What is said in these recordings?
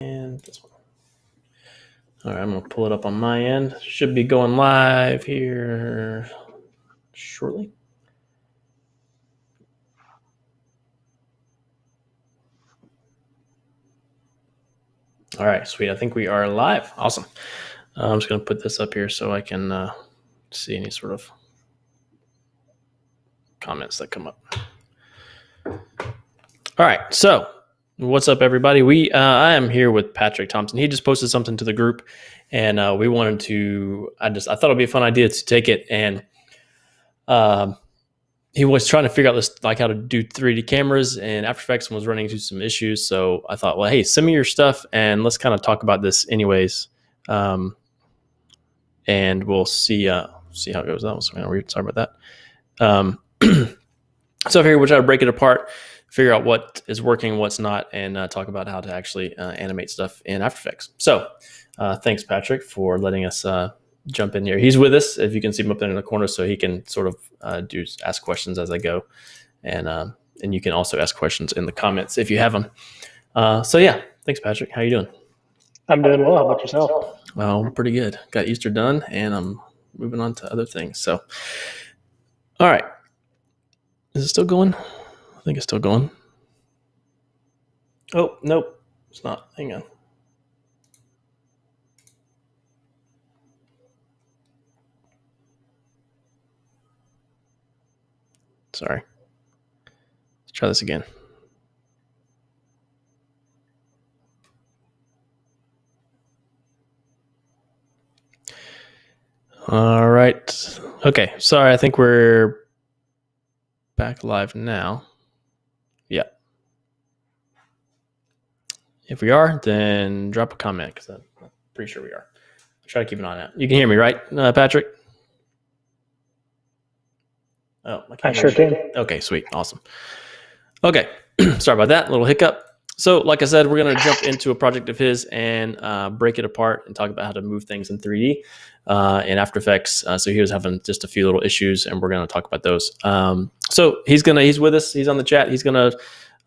And this one. All right, I'm going to pull it up on my end. Should be going live here shortly. All right, sweet. I think we are live. Awesome. I'm just going to put this up here so I can see any sort of comments that come up. All right, so what's up, everybody? I am here with Patrick Thompson. He just posted something to the group, and we wanted to. I thought it'd be a fun idea to take it, and he was trying to figure out this, like how to do 3D cameras, and After Effects was running into some issues. So I thought, well, hey, send me your stuff, and let's kind of talk about this, anyways, and we'll see how it goes. That was kind of weird. Sorry about that. So here we'll try to break it apart, figure out what is working, what's not, and talk about how to actually animate stuff in After Effects. So thanks, Patrick, for letting us jump in here. He's with us, if you can see him up there in the corner, so he can sort of ask questions as I go. And you can also ask questions in the comments if you have them. So yeah, thanks, Patrick. How you doing? I'm doing well. How about yourself? Well, pretty good. Got Easter done, and I'm moving on to other things. So, all right. Is it still going? I think it's still going. Oh, nope. It's not. Hang on. Sorry. Let's try this again. All right. Okay. Sorry. I think we're back live now. Yeah. If we are, then drop a comment, because I'm pretty sure we are. I'll try to keep an eye on that. You can hear me, right, Patrick? Oh, I sure can. Okay, sweet. Awesome. Okay. Sorry about that. A little hiccup. So like I said, we're going to jump into a project of his and break it apart and talk about how to move things in 3D in After Effects. So he was having just a few little issues, and we're going to talk about those. So he's with us. He's on the chat. He's going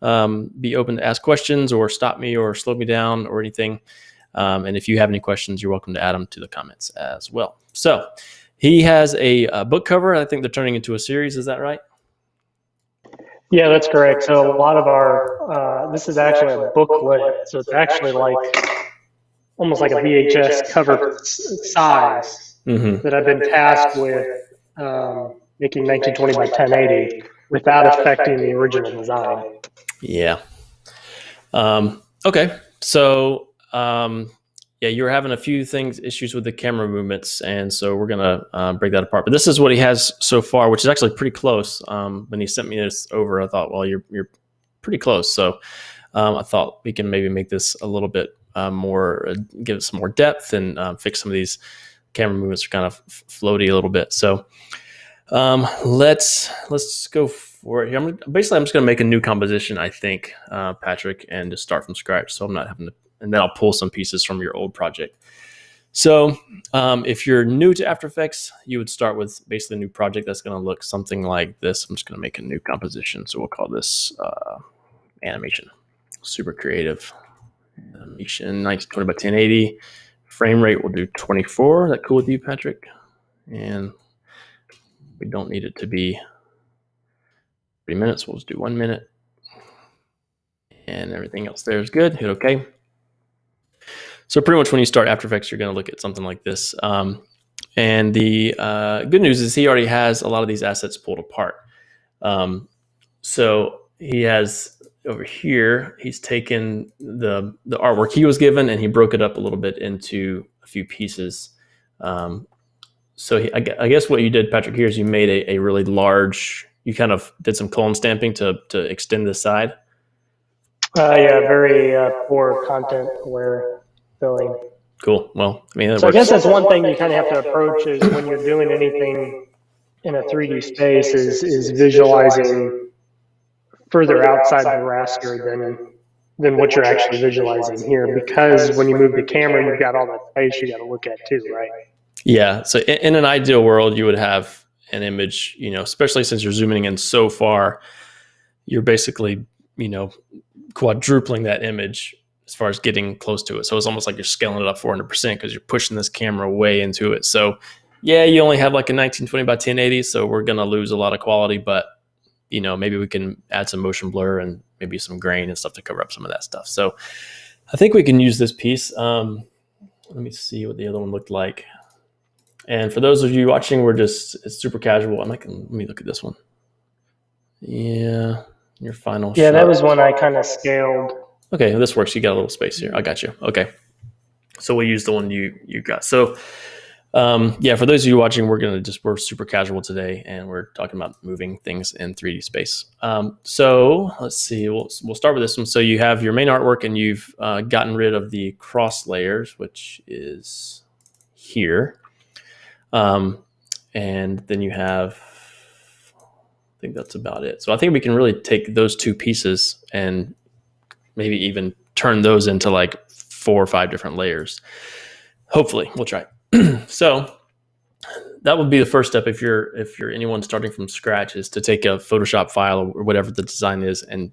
to be open to ask questions or stop me or slow me down or anything. And if you have any questions, you're welcome to add them to the comments as well. So he has a book cover. I think they're turning into a series. Is that right? Yeah, that's correct. So a lot of our, this is actually a booklet. So it's actually like almost like a VHS cover size that I've been tasked with making 1920 by 1080 without affecting the original design. Yeah. Okay. So, yeah, you were having a few issues with the camera movements, and so we're gonna break that apart. But this is what he has so far, which is actually pretty close. When he sent me this over, I thought, well, you're pretty close. So I thought we can maybe make this a little bit more, give it some more depth, and fix some of these camera movements are kind of floaty a little bit. So let's go for it here. I'm just gonna make a new composition, I think, Patrick, and just start from scratch, so I'm not having to. And then I'll pull some pieces from your old project. So if you're new to After Effects, you would start with basically a new project that's going to look something like this. I'm just going to make a new composition. So we'll call this animation. Super creative. Animation, 1920 by 1080. Frame rate, we'll do 24. Is that cool with you, Patrick? And we don't need it to be 3 minutes. We'll just do 1 minute. And everything else there is good. Hit OK. So pretty much when you start After Effects, you're going to look at something like this. And the good news is he already has a lot of these assets pulled apart. So he has over here, he's taken the artwork he was given and he broke it up a little bit into a few pieces. So I guess what you did, Patrick, here is you made a really large, you kind of did some colon stamping to extend the side. Yeah, very poor content aware filling. Cool. Well, I mean, so I guess that's one thing you kind of have to approach is when you're doing anything in a 3D space is visualizing further outside the raster than what you're actually visualizing here. Because when you move the camera, you've got all that space you got to look at too, right? Yeah. So in an ideal world, you would have an image, especially since you're zooming in so far, you're basically, quadrupling that image as far as getting close to it. So it's almost like you're scaling it up 400% because you're pushing this camera way into it. So yeah, you only have like a 1920 by 1080, so we're gonna lose a lot of quality, but maybe we can add some motion blur and maybe some grain and stuff to cover up some of that stuff. So I think we can use this piece. Let me see what the other one looked like. And for those of you watching, it's super casual. Let me look at this one. Yeah, your final shot. Yeah, that was one I kind of scaled. Okay, this works. You got a little space here. I got you. Okay. So we'll use the one you got. So yeah, for those of you watching, we're super casual today, and we're talking about moving things in 3D space. So let's see, we'll start with this one. So you have your main artwork, and you've gotten rid of the cross layers, which is here. And then you have, I think that's about it. So I think we can really take those two pieces and maybe even turn those into like 4 or 5 different layers. Hopefully, we'll try. So that would be the first step if you're anyone starting from scratch, is to take a Photoshop file or whatever the design is and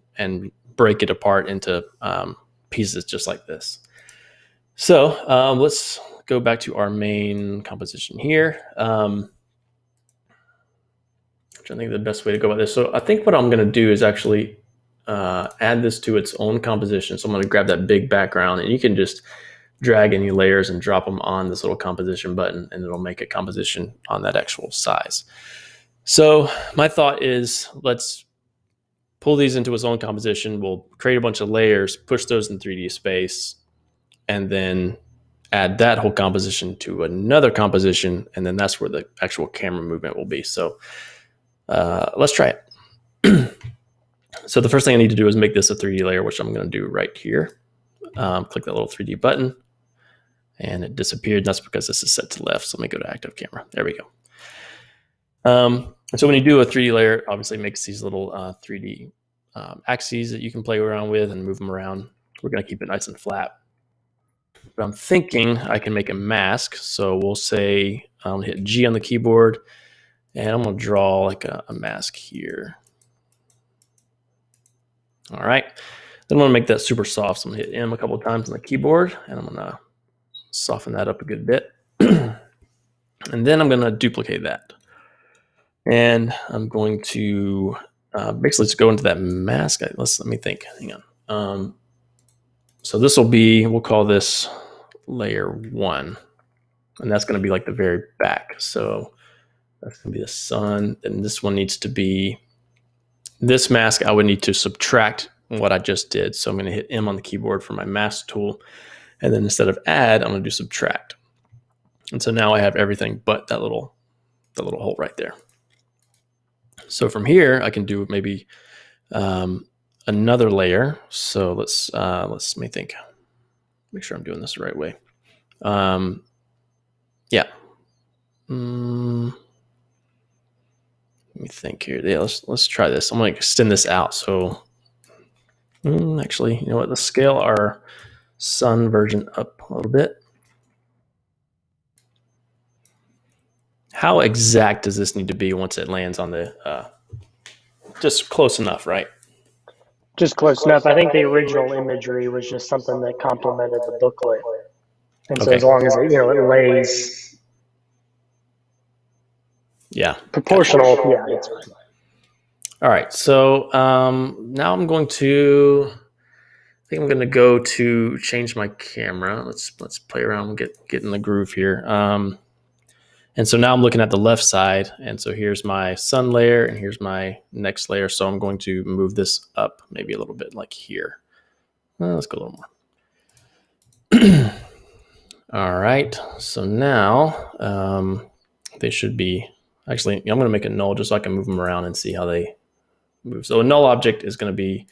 break it apart into pieces just like this. So let's go back to our main composition here. Which I think the best way to go about this. So I think what I'm going to do is actually add this to its own composition. So I'm going to grab that big background, and you can just drag any layers and drop them on this little composition button, and it'll make a composition on that actual size. So my thought is, let's pull these into its own composition. We'll create a bunch of layers, push those in 3D space, and then add that whole composition to another composition, and then that's where the actual camera movement will be. So let's try it. So the first thing I need to do is make this a 3D layer, which I'm going to do right here. Click that little 3D button, and it disappeared. That's because this is set to left. So let me go to active camera. There we go. And so when you do a 3D layer, obviously it makes these little 3D axes that you can play around with and move them around. We're going to keep it nice and flat. But I'm thinking I can make a mask. So we'll say hit G on the keyboard, and I'm going to draw like a mask here. All right. Then I'm going to make that super soft. So I'm going to hit M a couple of times on the keyboard, and I'm going to soften that up a good bit. And then I'm going to duplicate that. And I'm going to basically just go into that mask. Let me think. Hang on. So this will be, we'll call this layer 1. And that's going to be like the very back. So that's going to be the sun. And this one needs to be, this mask I would need to subtract what I just did. So I'm going to hit M on the keyboard for my mask tool. And then instead of add, I'm going to do subtract. And so now I have everything but that little hole right there. So from here, I can do maybe another layer. So let me think. Make sure I'm doing this the right way. Yeah. Let me think here. Yeah, let's try this. I'm going to extend this out. So actually, you know what? Let's scale our sun version up a little bit. How exact does this need to be once it lands on the, just close enough, right? Just close enough. I think the original imagery was just something that complemented the booklet. And so as long as it, it lays proportional, it's fine. All right, so now I'm going to, I think I'm going to go to change my camera. Let's play around and get in the groove here. And so now I'm looking at the left side, and so here's my sun layer, and here's my next layer. So I'm going to move this up maybe a little bit, like here. Let's go a little more. All right, so now they should be, actually, I'm going to make a null just so I can move them around and see how they move. So a null object is going to be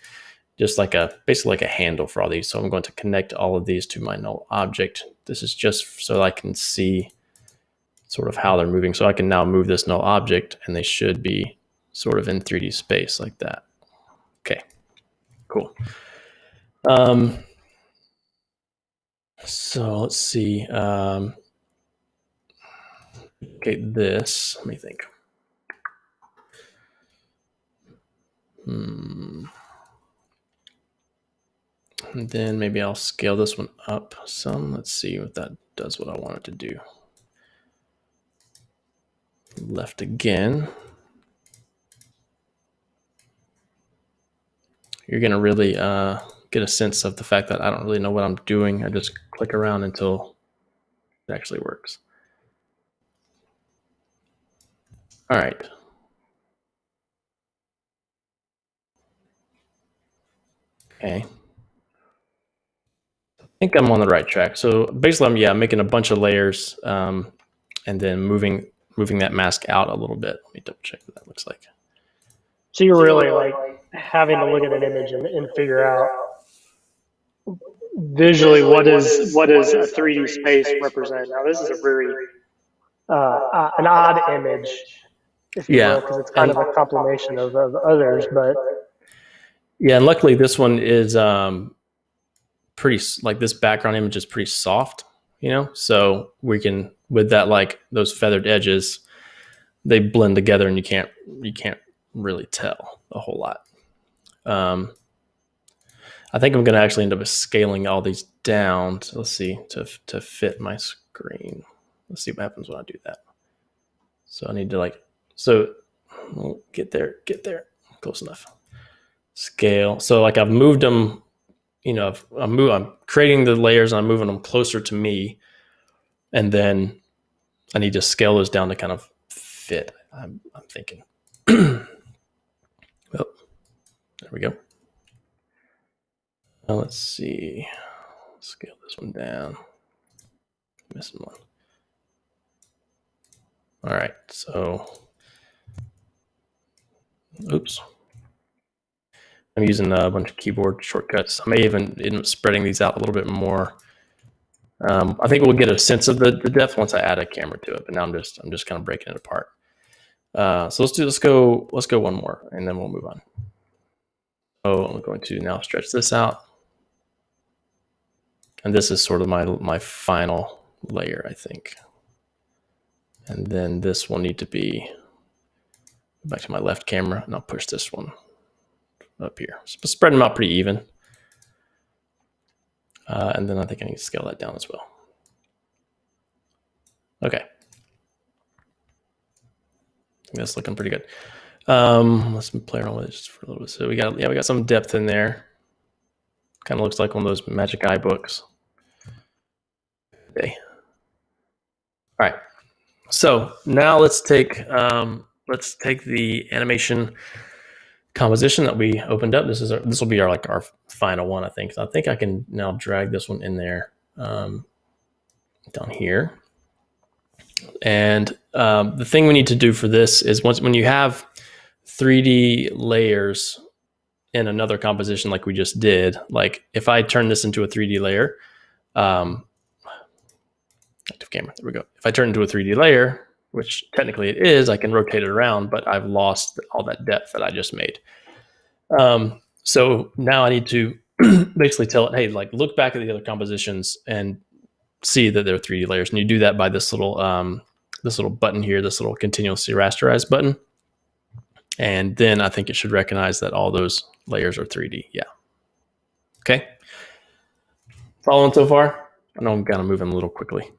just like basically like a handle for all these. So I'm going to connect all of these to my null object. This is just so I can see sort of how they're moving. So I can now move this null object, and they should be sort of in 3D space like that. Okay, cool. So let's see. Okay, this, let me think. And then maybe I'll scale this one up some. Let's see what that does what I want it to do. Left again. You're going to really get a sense of the fact that I don't really know what I'm doing. I just click around until it actually works. All right. Okay. I think I'm on the right track. So basically, I'm making a bunch of layers and then moving that mask out a little bit. Let me double check what that looks like. So you're really like having to look at an image and figure out visually what does a 3D space represent. Now this is a very an odd image, if you will, because it's kind of a compilation of others. But yeah, and luckily this one is pretty, like this background image is pretty soft, you know, so we can, with that, like those feathered edges, they blend together and you can't really tell a whole lot. I think I'm going to actually end up scaling all these down. So let's see, to fit my screen. Let's see what happens when I do that. So I need to we'll get there, close enough. Scale. So like I've moved them, you know, I'm creating the layers and I'm moving them closer to me. And then I need to scale those down to kind of fit, I'm thinking. Oh, there we go. Now let's see. Scale this one down. Missing one. All right, so, oops. I'm using a bunch of keyboard shortcuts. I may even end up spreading these out a little bit more. I think we'll get a sense of the depth once I add a camera to it, but now I'm just kind of breaking it apart. So let's go one more, and then we'll move on. So I'm going to now stretch this out. And this is sort of my final layer, I think. And then this will need to be back to my left camera, and I'll push this one up here. So spread them out pretty even. And then I think I need to scale that down as well. Okay. That's looking pretty good. Let's play around with it just for a little bit. So we got some depth in there. Kind of looks like one of those Magic Eye books. Okay. All right. So now let's take the animation composition that we opened up. This will be our final one, I think. So I think I can now drag this one in there down here. And the thing we need to do for this is when you have 3D layers in another composition like we just did, like if I turn this into a 3D layer, active camera, there we go. If I turn it into a 3D layer, which technically it is, I can rotate it around, but I've lost all that depth that I just made. So now I need to basically tell it, hey, like look back at the other compositions and see that they're 3D layers. And you do that by this little button here, this little continuously rasterize button. And then I think it should recognize that all those layers are 3D. Yeah. Okay. Following so far? I know I'm kind of moving a little quickly.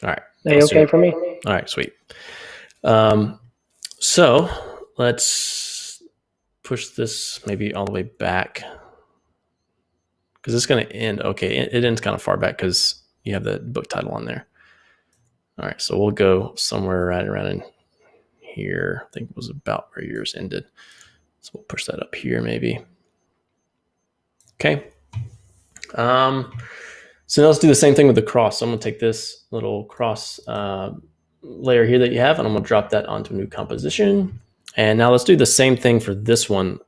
All right. Okay for me? All right, sweet. So let's push this maybe all the way back, because it's going to end. Okay, it ends kind of far back because you have the book title on there. All right, so we'll go somewhere right around in here. I think it was about where yours ended. So we'll push that up here maybe. Okay. So now let's do the same thing with the cross. So I'm going to take this little cross layer here that you have, and I'm going to drop that onto a new composition. And now let's do the same thing for this one,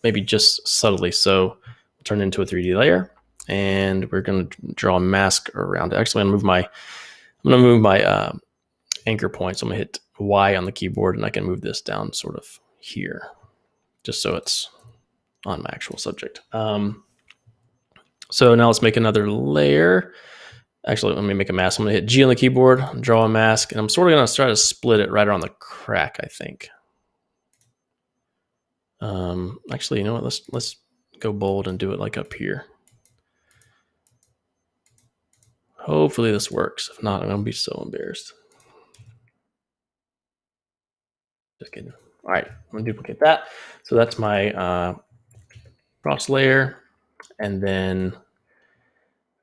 maybe just subtly. So we'll turn it into a 3D layer, and we're going to draw a mask around it. Actually, I'm going to move my anchor point. So I'm going to hit Y on the keyboard, and I can move this down sort of here, just so it's on my actual subject. So now let's make another layer. Actually, let me make a mask. I'm going to hit G on the keyboard, draw a mask, and I'm sort of going to try to split it right around the crack, I think. Actually, you know what? Let's go bold and do it like up here. Hopefully this works. If not, I'm going to be so embarrassed. Just kidding. All right, I'm going to duplicate that. So that's my cross layer. And then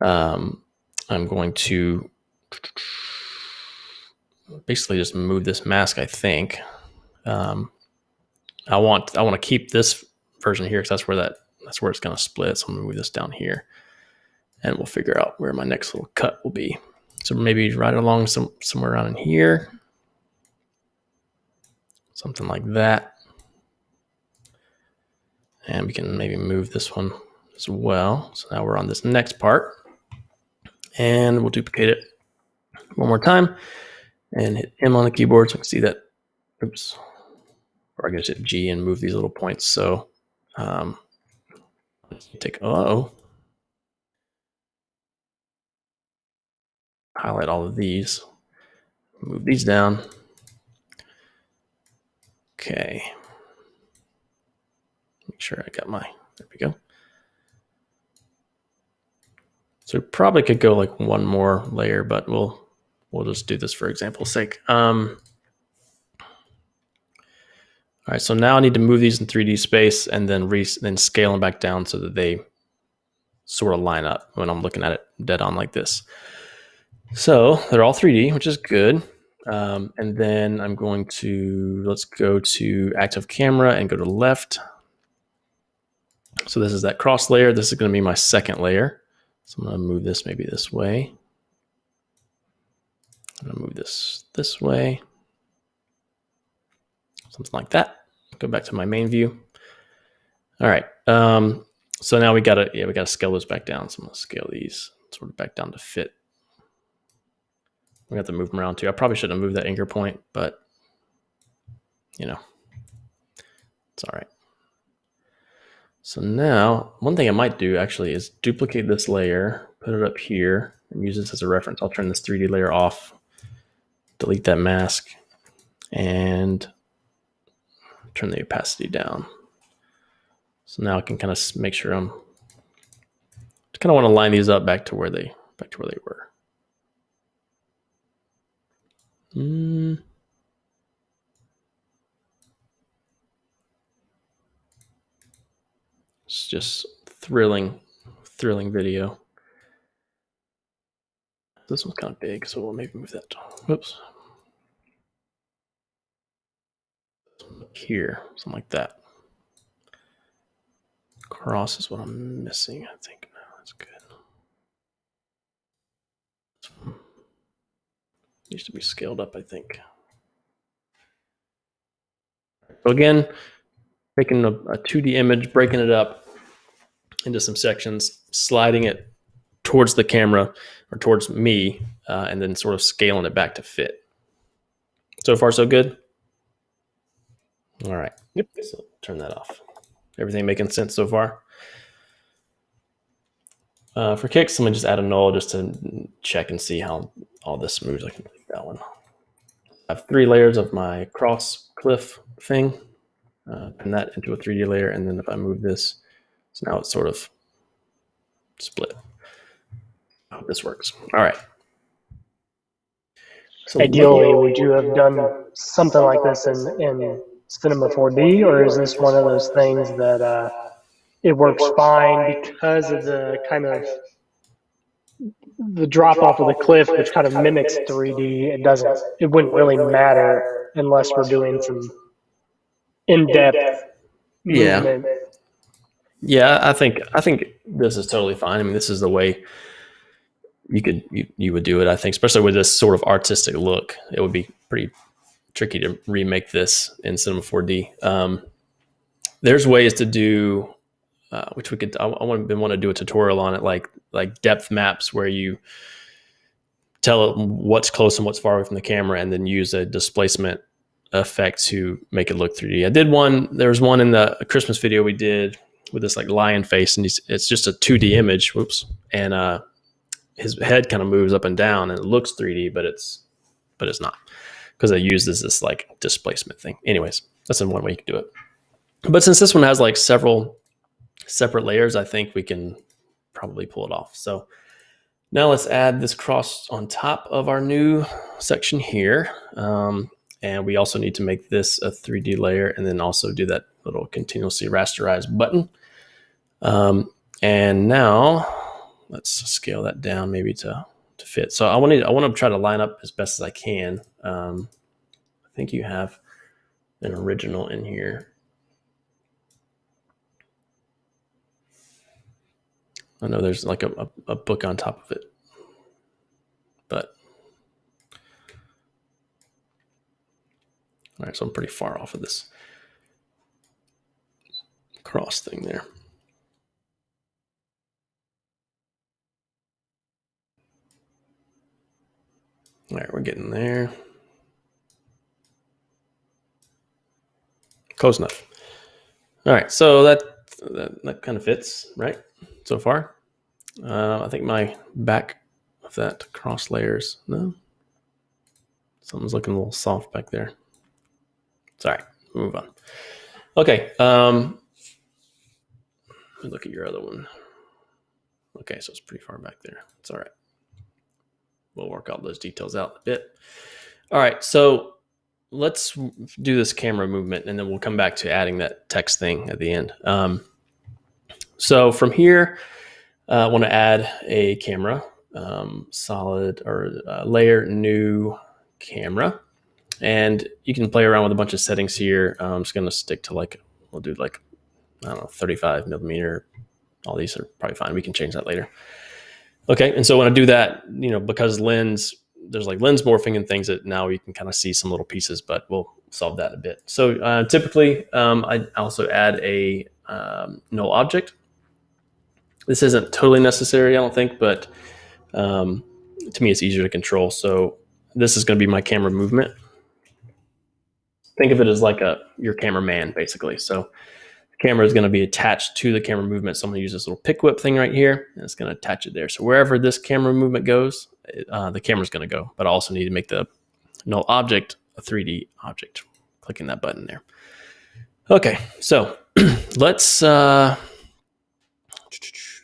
I'm going to basically just move this mask, I think. I want to keep this version here because that's where it's going to split. So I'm going to move this down here. And we'll figure out where my next little cut will be. So maybe right along somewhere around in here. Something like that. And we can maybe move this one as well. So now we're on this next part. And we'll duplicate it one more time. And hit M on the keyboard so I can see that. Oops. Or I guess hit G and move these little points. So take highlight all of these, move these down. Okay. Make sure I got there we go. So we probably could go like one more layer, but we'll just do this for example's sake. All right, so now I need to move these in 3D space and then scale them back down so that they sort of line up when I'm looking at it dead on like this. So they're all 3D, which is good. And then I'm going to, let's go to active camera and go to left. So this is that cross layer. This is going to be my second layer. So I'm going to move this maybe this way. I'm going to move this way. Something like that. Go back to my main view. All right. So now we gotta scale those back down. So I'm going to scale these sort of back down to fit. We have to move them around too. I probably shouldn't have moved that anchor point, but you know, it's all right. So now one thing I might do actually is duplicate this layer, put it up here and use this as a reference. I'll turn this 3D layer off, delete that mask and turn the opacity down. So now I can kind of make sure I kind of want to line these up back to where they were. It's just thrilling video. This one's kind of big, so we'll maybe move that. Whoops. Here, something like that. Cross is what I'm missing, I think. No, that's good. Needs to be scaled up, I think. So again, making a 2D image, breaking it up into some sections, sliding it towards the camera or towards me, and then sort of scaling it back to fit. So far, so good? All right. Yep. So turn that off. Everything making sense so far? For kicks, I'm going to just add a null just to check and see how all this moves. I can delete that one. I have 3 layers of my cross cliff thing. Turn that into a 3D layer, and then if I move this, so now it's sort of split. I hope this works. All right. So ideally, would you have done something like this in Cinema 4D, or is this one of those things that it works fine because of the kind of the drop off of the cliff, which kind of mimics 3D? It wouldn't really matter unless we're doing some in-depth movement. Yeah, I think this is totally fine. I mean, this is the way you would do it, I think, especially with this sort of artistic look. It would be pretty tricky to remake this in Cinema 4D. There's ways to do, which we could. I want to do a tutorial on it, like depth maps, where you tell it what's close and what's far away from the camera, and then use a displacement effect to make it look 3D. I did one. There was one in the Christmas video we did with this like lion face, and it's just a 2D image. Whoops, and his head kind of moves up and down, and it looks 3D, but it's not, because I used this like displacement thing. Anyways, that's in one way you can do it. But since this one has like several separate layers, I think we can probably pull it off. So now let's add this cross on top of our new section here. And we also need to make this a 3D layer and then also do that little continuously rasterized button. And now let's scale that down maybe to fit. So I want to try to line up as best as I can. I think you have an original in here. I know there's like a book on top of it, but all right, so I'm pretty far off of this cross thing there. All right, we're getting there. Close enough. All right, so that kind of fits, right? So far. I think my back of that cross layers, no? Something's looking a little soft back there. It's all right, move on. Okay, let me look at your other one. Okay, so it's pretty far back there. It's all right. We'll work all those details out a bit. All right, so let's do this camera movement and then we'll come back to adding that text thing at the end. So from here, I want to add a camera, solid or layer new camera. And you can play around with a bunch of settings here. I'm just going to stick to we'll do I don't know, 35 millimeter. All these are probably fine. We can change that later. Okay, and so when I do that, because there's like lens morphing and things that now you can kind of see some little pieces, but we'll solve that in a bit. So typically, I also add a null object. This isn't totally necessary, I don't think, but to me, it's easier to control. So this is going to be my camera movement. Think of it as like your cameraman, basically. So the camera is going to be attached to the camera movement. So I'm going to use this little pick whip thing right here, and it's going to attach it there. So wherever this camera movement goes, the camera's going to go. But I also need to make the null object a 3D object. Clicking that button there. Okay, so let's.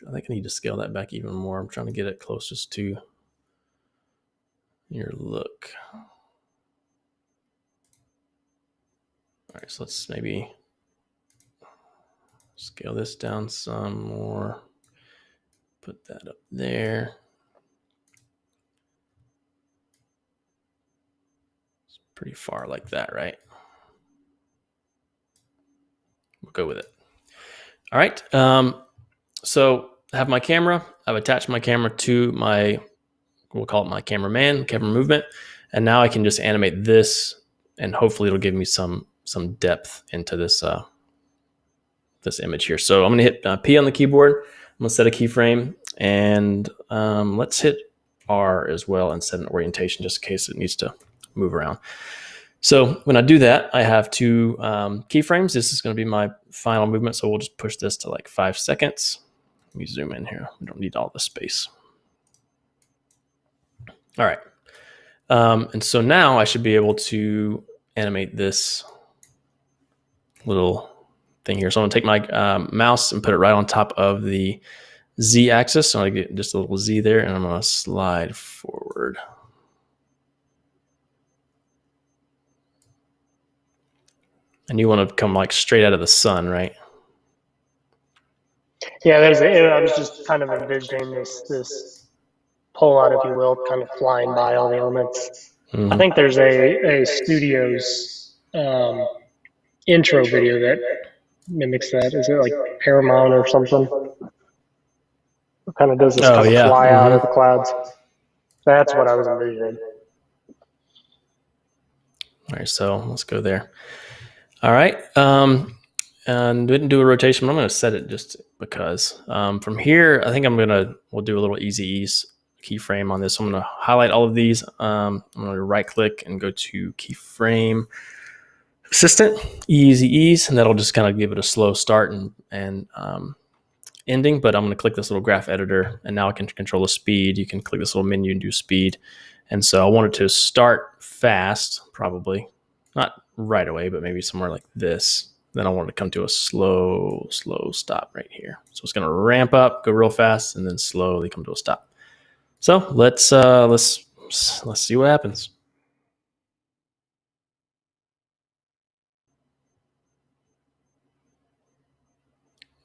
I think I need to scale that back even more. I'm trying to get it closest to your look. All right, so let's maybe scale this down some more. Put that up there. It's pretty far like that, right? We'll go with it. All right. So I have my camera. I've attached my camera to we'll call it my cameraman, camera movement. And now I can just animate this and hopefully it'll give me some depth into this this image here. So I'm going to hit P on the keyboard. I'm going to set a keyframe and let's hit R as well and set an orientation just in case it needs to move around. So when I do that, I have two keyframes. This is going to be my final movement. So we'll just push this to like 5 seconds. Let me zoom in here. We don't need all the space. All right. And so now I should be able to animate this little thing here. So I'm going to take my mouse and put it right on top of the Z axis. So I get just a little Z there, and I'm going to slide forward. And you want to come like straight out of the sun, right? Yeah, I was just kind of envisioning this pull-out, if you will, kind of flying by all the elements. Mm-hmm. I think there's a studio's intro video that mimics that. Is it like Paramount or something? It kind of does this kind of fly out of the clouds. That's what I was envisioning. All right, so let's go there. All right, and didn't do a rotation, but I'm going to set it just because. From here, I think we'll do a little easy ease keyframe on this. So I'm going to highlight all of these. I'm going to right click and go to keyframe assistant, easy ease, and that'll just kind of give it a slow start and ending. But I'm going to click this little graph editor, and now I can control the speed. You can click this little menu and do speed. And so I want it to start fast, probably not right away, but maybe somewhere like this. Then I want it to come to a slow stop right here. So it's going to ramp up, go real fast, and then slowly come to a stop. So let's see what happens.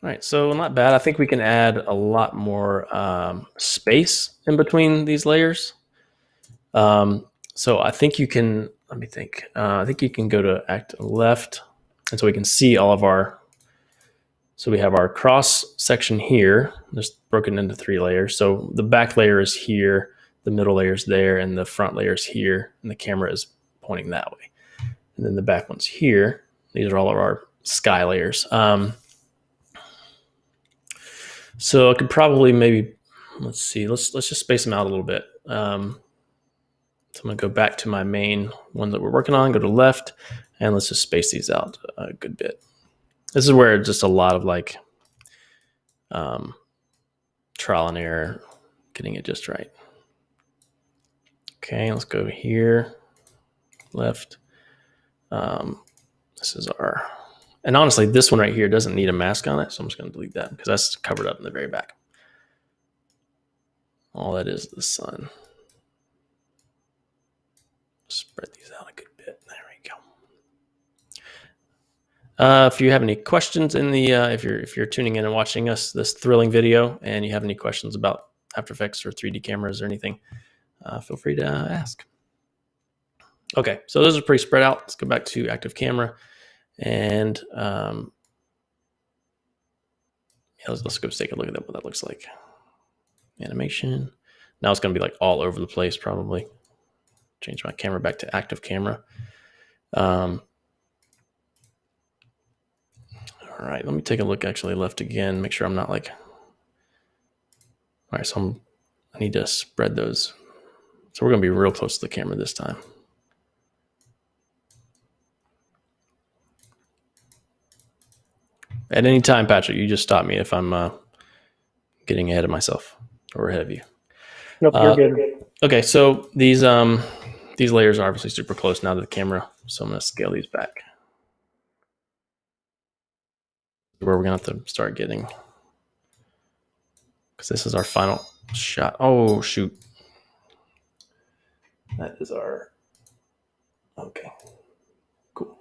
All right, so not bad. I think we can add a lot more space in between these layers. So I think you can, let me think. I think you can go to act left, and so we can see all of our, so we have our cross section here, just broken into 3 layers. So the back layer is here, the middle layer is there, and the front layer is here, and the camera is pointing that way. And then the back one's here. These are all of our sky layers. So I could probably maybe, let's see, let's just space them out a little bit. So I'm gonna go back to my main one that we're working on, go to left, and let's just space these out a good bit. This is where just a lot of like trial and error, getting it just right. Okay, let's go here, left. This is our, and honestly, this one right here doesn't need a mask on it, so I'm just gonna delete that because that's covered up in the very back. All that is the sun. Spread these out a good bit. There we go. If you have any questions in the, if you're tuning in and watching us this thrilling video, and you have any questions about After Effects or 3D cameras or anything, feel free to ask. Okay, so those are pretty spread out. Let's go back to active camera, and yeah, let's go take a look at what that looks like. Animation. Now it's going to be like all over the place probably. Change my camera back to active camera. All right, let me take a look actually left again, make sure I'm not like, all right, so I need to spread those. So we're gonna be real close to the camera this time. At any time, Patrick, you just stop me if I'm getting ahead of myself or ahead of you. Nope, you're good. Okay, so these layers are obviously super close now to the camera, so I'm gonna scale these back. Where we're gonna have to start getting, because this is our final shot. Oh shoot, that is our, okay, cool.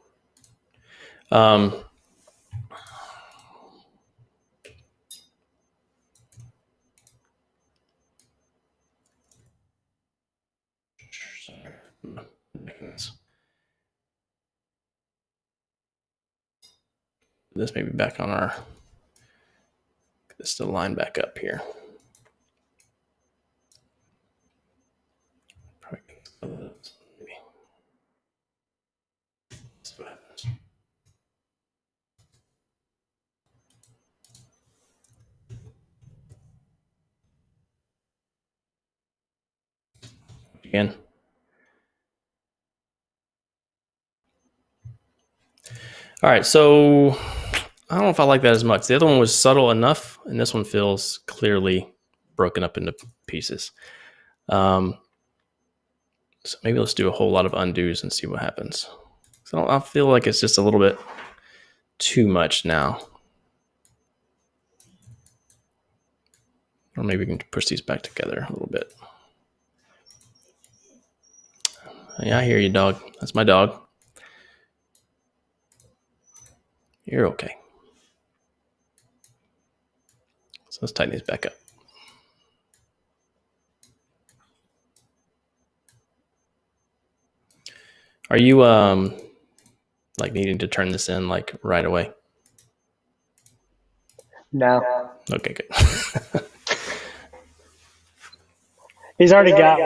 This may be back on our, this to line back up here. Again. All right, so I don't know if I like that as much. The other one was subtle enough, and this one feels clearly broken up into pieces. So maybe let's do a whole lot of undos and see what happens. So I feel like it's just a little bit too much now. Or maybe we can push these back together a little bit. Yeah, I hear you, dog. That's my dog. You're okay. So let's tighten these back up. Are you like needing to turn this in like right away? No. Okay, good. He's already got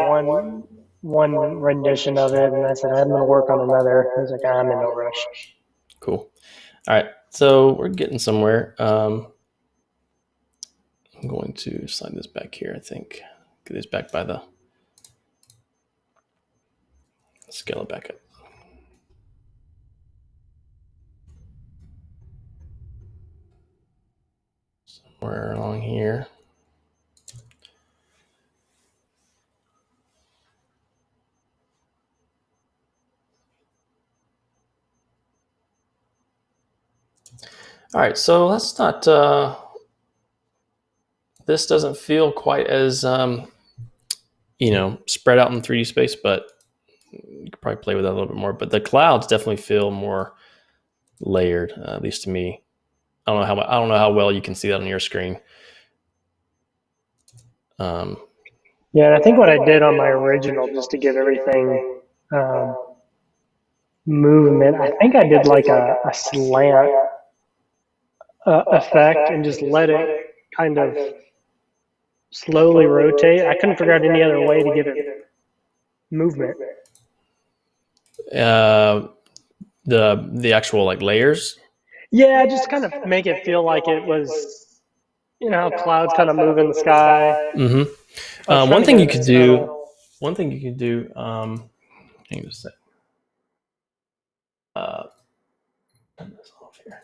one rendition of it, and I said I'm going to work on another. He's like, I'm in no rush. Cool. All right, so we're getting somewhere. I'm going to slide this back here, I think. Get this back by the, scale it back up. Somewhere along here. All right, so let's not. This doesn't feel quite as spread out in 3D space, but you could probably play with that a little bit more. But the clouds definitely feel more layered, at least to me. I don't know how well you can see that on your screen. Yeah, and I think what I did on my original, just to give everything movement, I think I did like a slant effect and just let it kind of slowly rotate. I couldn't figure out any other way to give it movement. The actual like layers. Yeah, just kind of make it feel like it was, how clouds kind of move in the sky. Mm-hmm. One thing you could do. Hang on a sec. Turn this off here.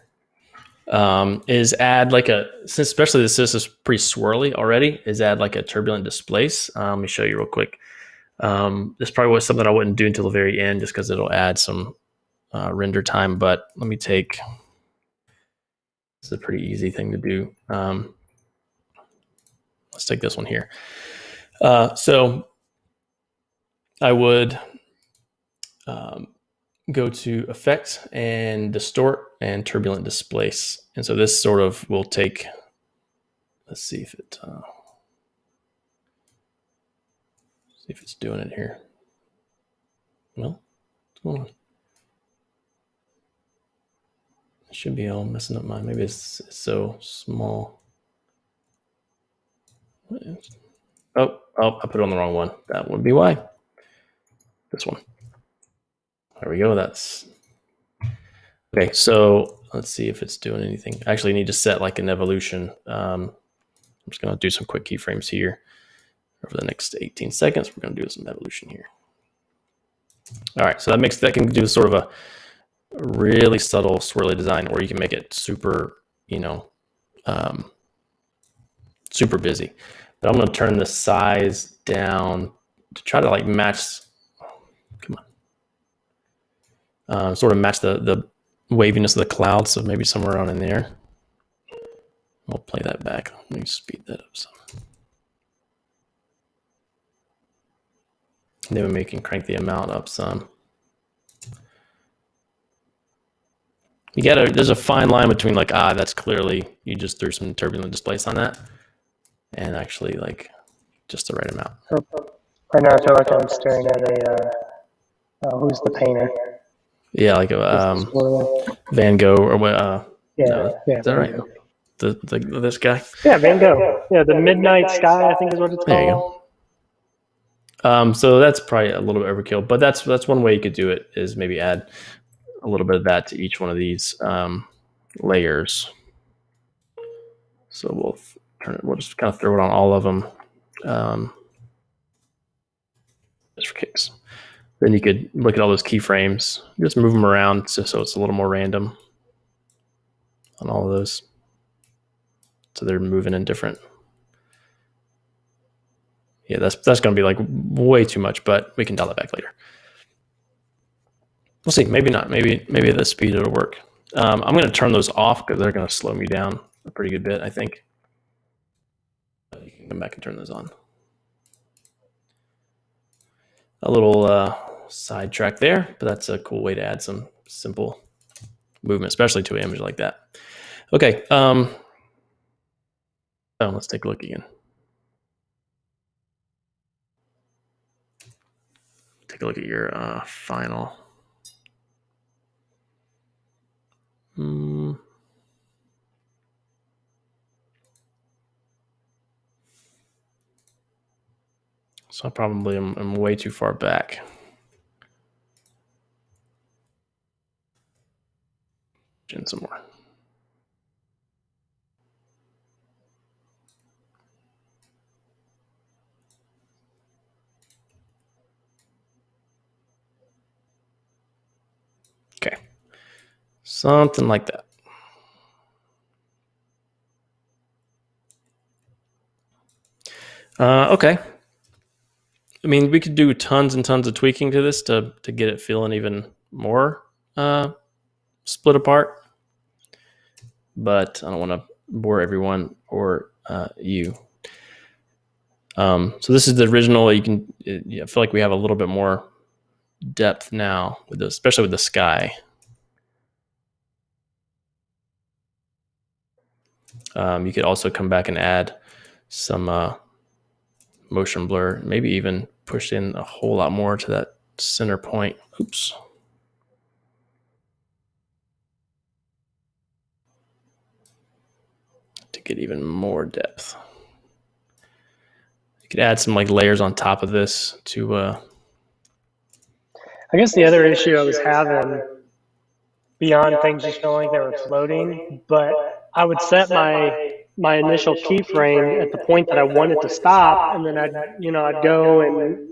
Is add like especially this is pretty swirly already, is add like a turbulent displace. Let me show you real quick. This probably was something I wouldn't do until the very end just because it'll add some render time, but let me take, this is a pretty easy thing to do. Let's take this one here. So I would go to Effect and Distort and Turbulent Displace. And so this sort of will take, let's see if it's doing it here. Well, what's going on? It should be all messing up mine. Maybe it's so small. Oh, I put it on the wrong one. That would be why. This one. There we go. That's okay. So let's see if it's doing anything. I actually need to set like an evolution. I'm just going to do some quick keyframes here. Over the next 18 seconds, we're going to do some evolution here. All right. So that can do sort of a really subtle swirly design, or you can make it super, super busy. But I'm going to turn the size down to try to like match. Come on. Sort of match the waviness of the cloud. So maybe somewhere around in there. We'll play that back. Let me speed that up some. Then we can crank the amount up some. There's a fine line between like, that's clearly, you just threw some turbulent displace on that. And actually like just the right amount. Right now I feel like I'm staring at who's the painter? Yeah, like Van Gogh or what? Yeah, is that right? This guy? Yeah, Van Gogh. Yeah, the Midnight Sky, I think is what it's called. There you go. So that's probably a little bit overkill, but that's one way you could do it, is maybe add a little bit of that to each one of these layers. So we'll just kind of throw it on all of them, just for kicks. Then you could look at all those keyframes, just move them around so it's a little more random on all of those. So they're moving in different. Yeah, that's going to be like way too much, but we can dial that back later. We'll see. Maybe not. Maybe at the speed it'll work. I'm going to turn those off because they're going to slow me down a pretty good bit, I think. You can come back and turn those on. A little sidetrack there, but that's a cool way to add some simple movement, especially to an image like that. Okay. Let's take a look again. Take a look at your final. So I probably am way too far back. And some more. Okay. Something like that. Okay. I mean, we could do tons and tons of tweaking to this to get it feeling even more split apart. but I don't want to bore everyone or you. So this is the original. I feel like we have a little bit more depth now, especially with the sky. You could also come back and add some motion blur, maybe even push in a whole lot more to that center point. Oops. To get even more depth. You could add some like layers on top of this to I guess the other issue I was having beyond things just feeling like they were floating, but I would set my initial keyframe at the point that I wanted to stop, and then I'd go and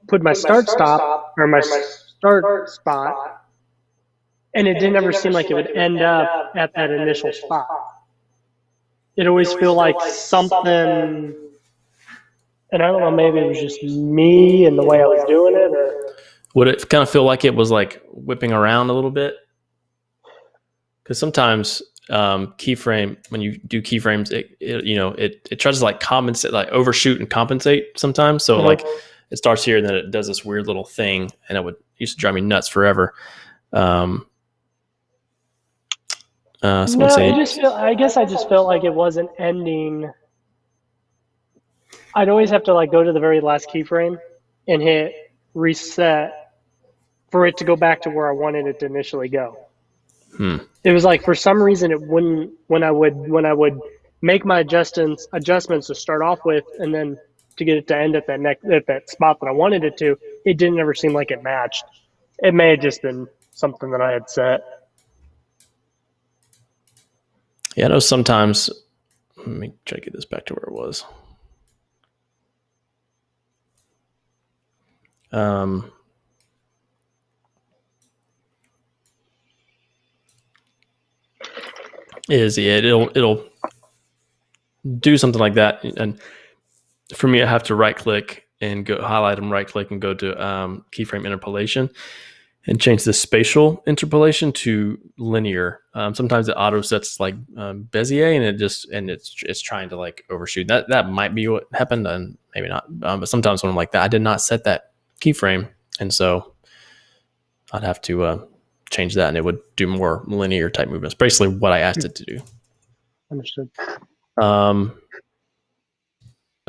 put my start stop or my start spot, and it didn't ever seem like it would end up at that initial spot. It always feel like something, and I don't know, maybe it was just me and the way I was doing it, or would it kind of feel like it was like whipping around a little bit? Because sometimes keyframe, when you do keyframes, it tries to like compensate, like overshoot and compensate sometimes. So like it starts here and then it does this weird little thing, and it used to drive me nuts forever. I guess I just felt like it wasn't ending. I'd always have to like go to the very last keyframe and hit reset for it to go back to where I wanted it to initially go. It was like for some reason it wouldn't when I would make my adjustments to start off with, and then to get it to end at that spot that I wanted it to, it didn't ever seem like it matched. It may have just been something that I had set. Yeah, I know sometimes. Let me try to get this back to where it was. It'll do something like that, and for me, I have to right click and go highlight them, right click and go to keyframe interpolation, and change the spatial interpolation to linear. Sometimes it auto sets like Bezier, and it's trying to like overshoot. That might be what happened, and maybe not. But sometimes when I'm like that, I did not set that keyframe, and so I'd have to change that, and it would do more linear type movements. Basically, what I asked it to do. Understood.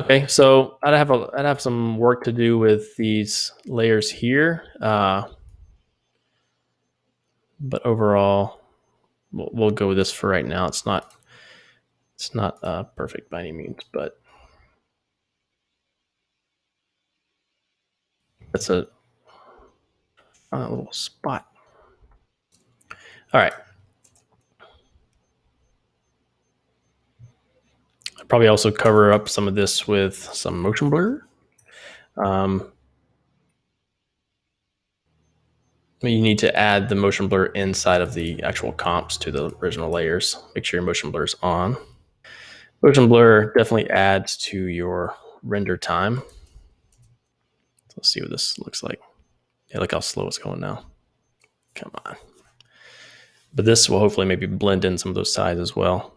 Okay, so I'd have some work to do with these layers here, but overall, we'll go with this for right now. It's not perfect by any means, but that's a little spot. All right. I'll probably also cover up some of this with some motion blur. You need to add the motion blur inside of the actual comps to the original layers. Make sure your motion blur is on. Motion blur definitely adds to your render time. Let's see what this looks like. Yeah, look how slow it's going now. Come on. But this will hopefully maybe blend in some of those sides as well.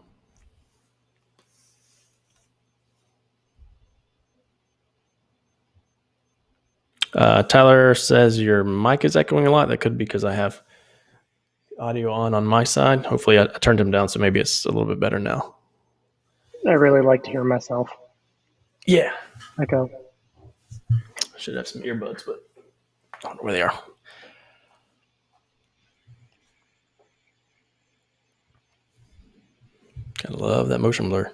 Tyler says your mic is echoing a lot. That could be because I have audio on my side. Hopefully I turned him down, so maybe it's a little bit better now. I really like to hear myself. Yeah. Echo. I should have some earbuds, but I don't know where they are. I love that motion blur.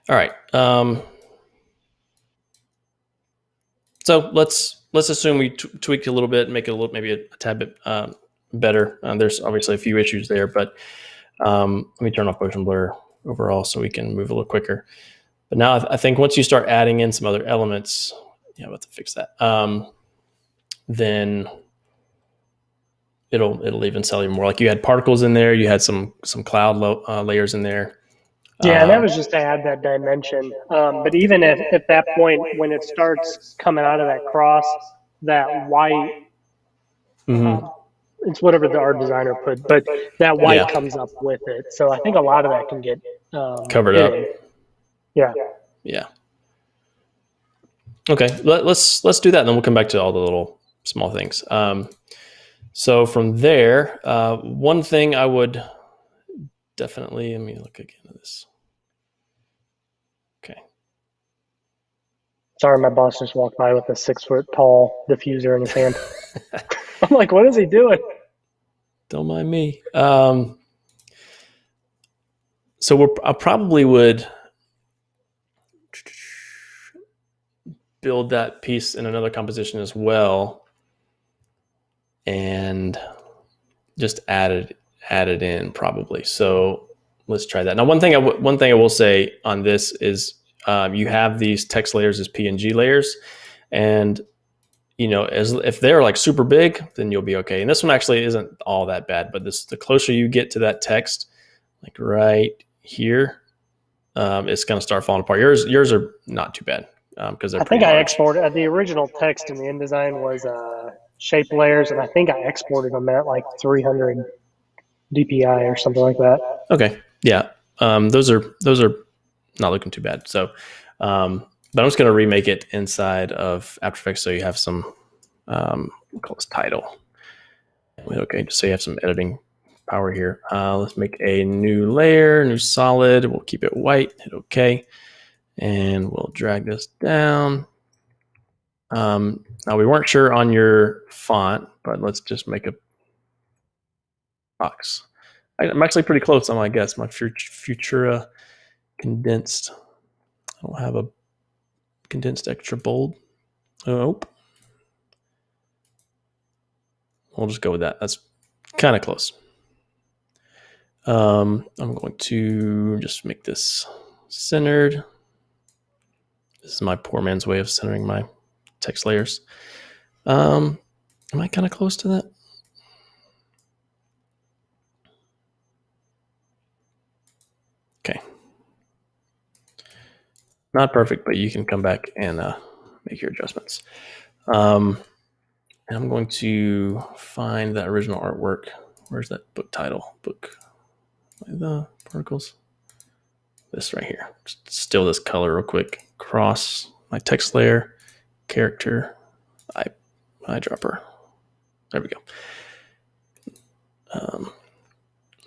All right. So let's assume we tweaked a little bit, make it maybe a tad bit better. There's obviously a few issues there, but let me turn off motion blur overall so we can move a little quicker. But now I think once you start adding in some other elements, we'll have to fix that. Then it'll even sell you more. Like you had particles in there, you had some cloud layers in there. Yeah, that was just to add that dimension. But even at that point, when it starts coming out of that cross, that white. It's whatever our designer put, but that white comes up with it. So I think a lot of that can get covered hidden. up. Yeah. Yeah. Okay, let's do that, and then we'll come back to all the little small things. So from there, one thing I would definitely, let me look again at this. Okay. Sorry, my boss just walked by with a 6-foot-tall diffuser in his hand. I'm like, what is he doing? Don't mind me. So I probably would build that piece in another composition as well, and just add it in probably. So let's try that. Now, one thing I will say on this is you have these text layers as PNG layers, and if they're like super big, then you'll be okay. And this one actually isn't all that bad, but the closer you get to that text, like right here, it's going to start falling apart. Yours are not too bad because they're. I think I exported the original text in the InDesign was shape layers, and I think I exported them at like 300 DPI or something like that. Okay, yeah, those are not looking too bad. So, but I'm just going to remake it inside of After Effects so you have some. We'll call this title. Okay, just so you have some editing power here. Let's make a new layer, new solid. We'll keep it white. Hit OK, and we'll drag this down. Now we weren't sure on your font, but let's just make a box. I'm actually pretty close on my guess. My Futura condensed. I don't have a condensed extra bold. Oh, we'll just go with that. That's kind of close. I'm going to just make this centered. This is my poor man's way of centering my text layers. Am I kind of close to that? Okay. Not perfect, but you can come back and make your adjustments. And I'm going to find that original artwork. Where's that book title? Book. The particles. This right here. Just still this color real quick. Cross my text layer, character, eyedropper. There we go.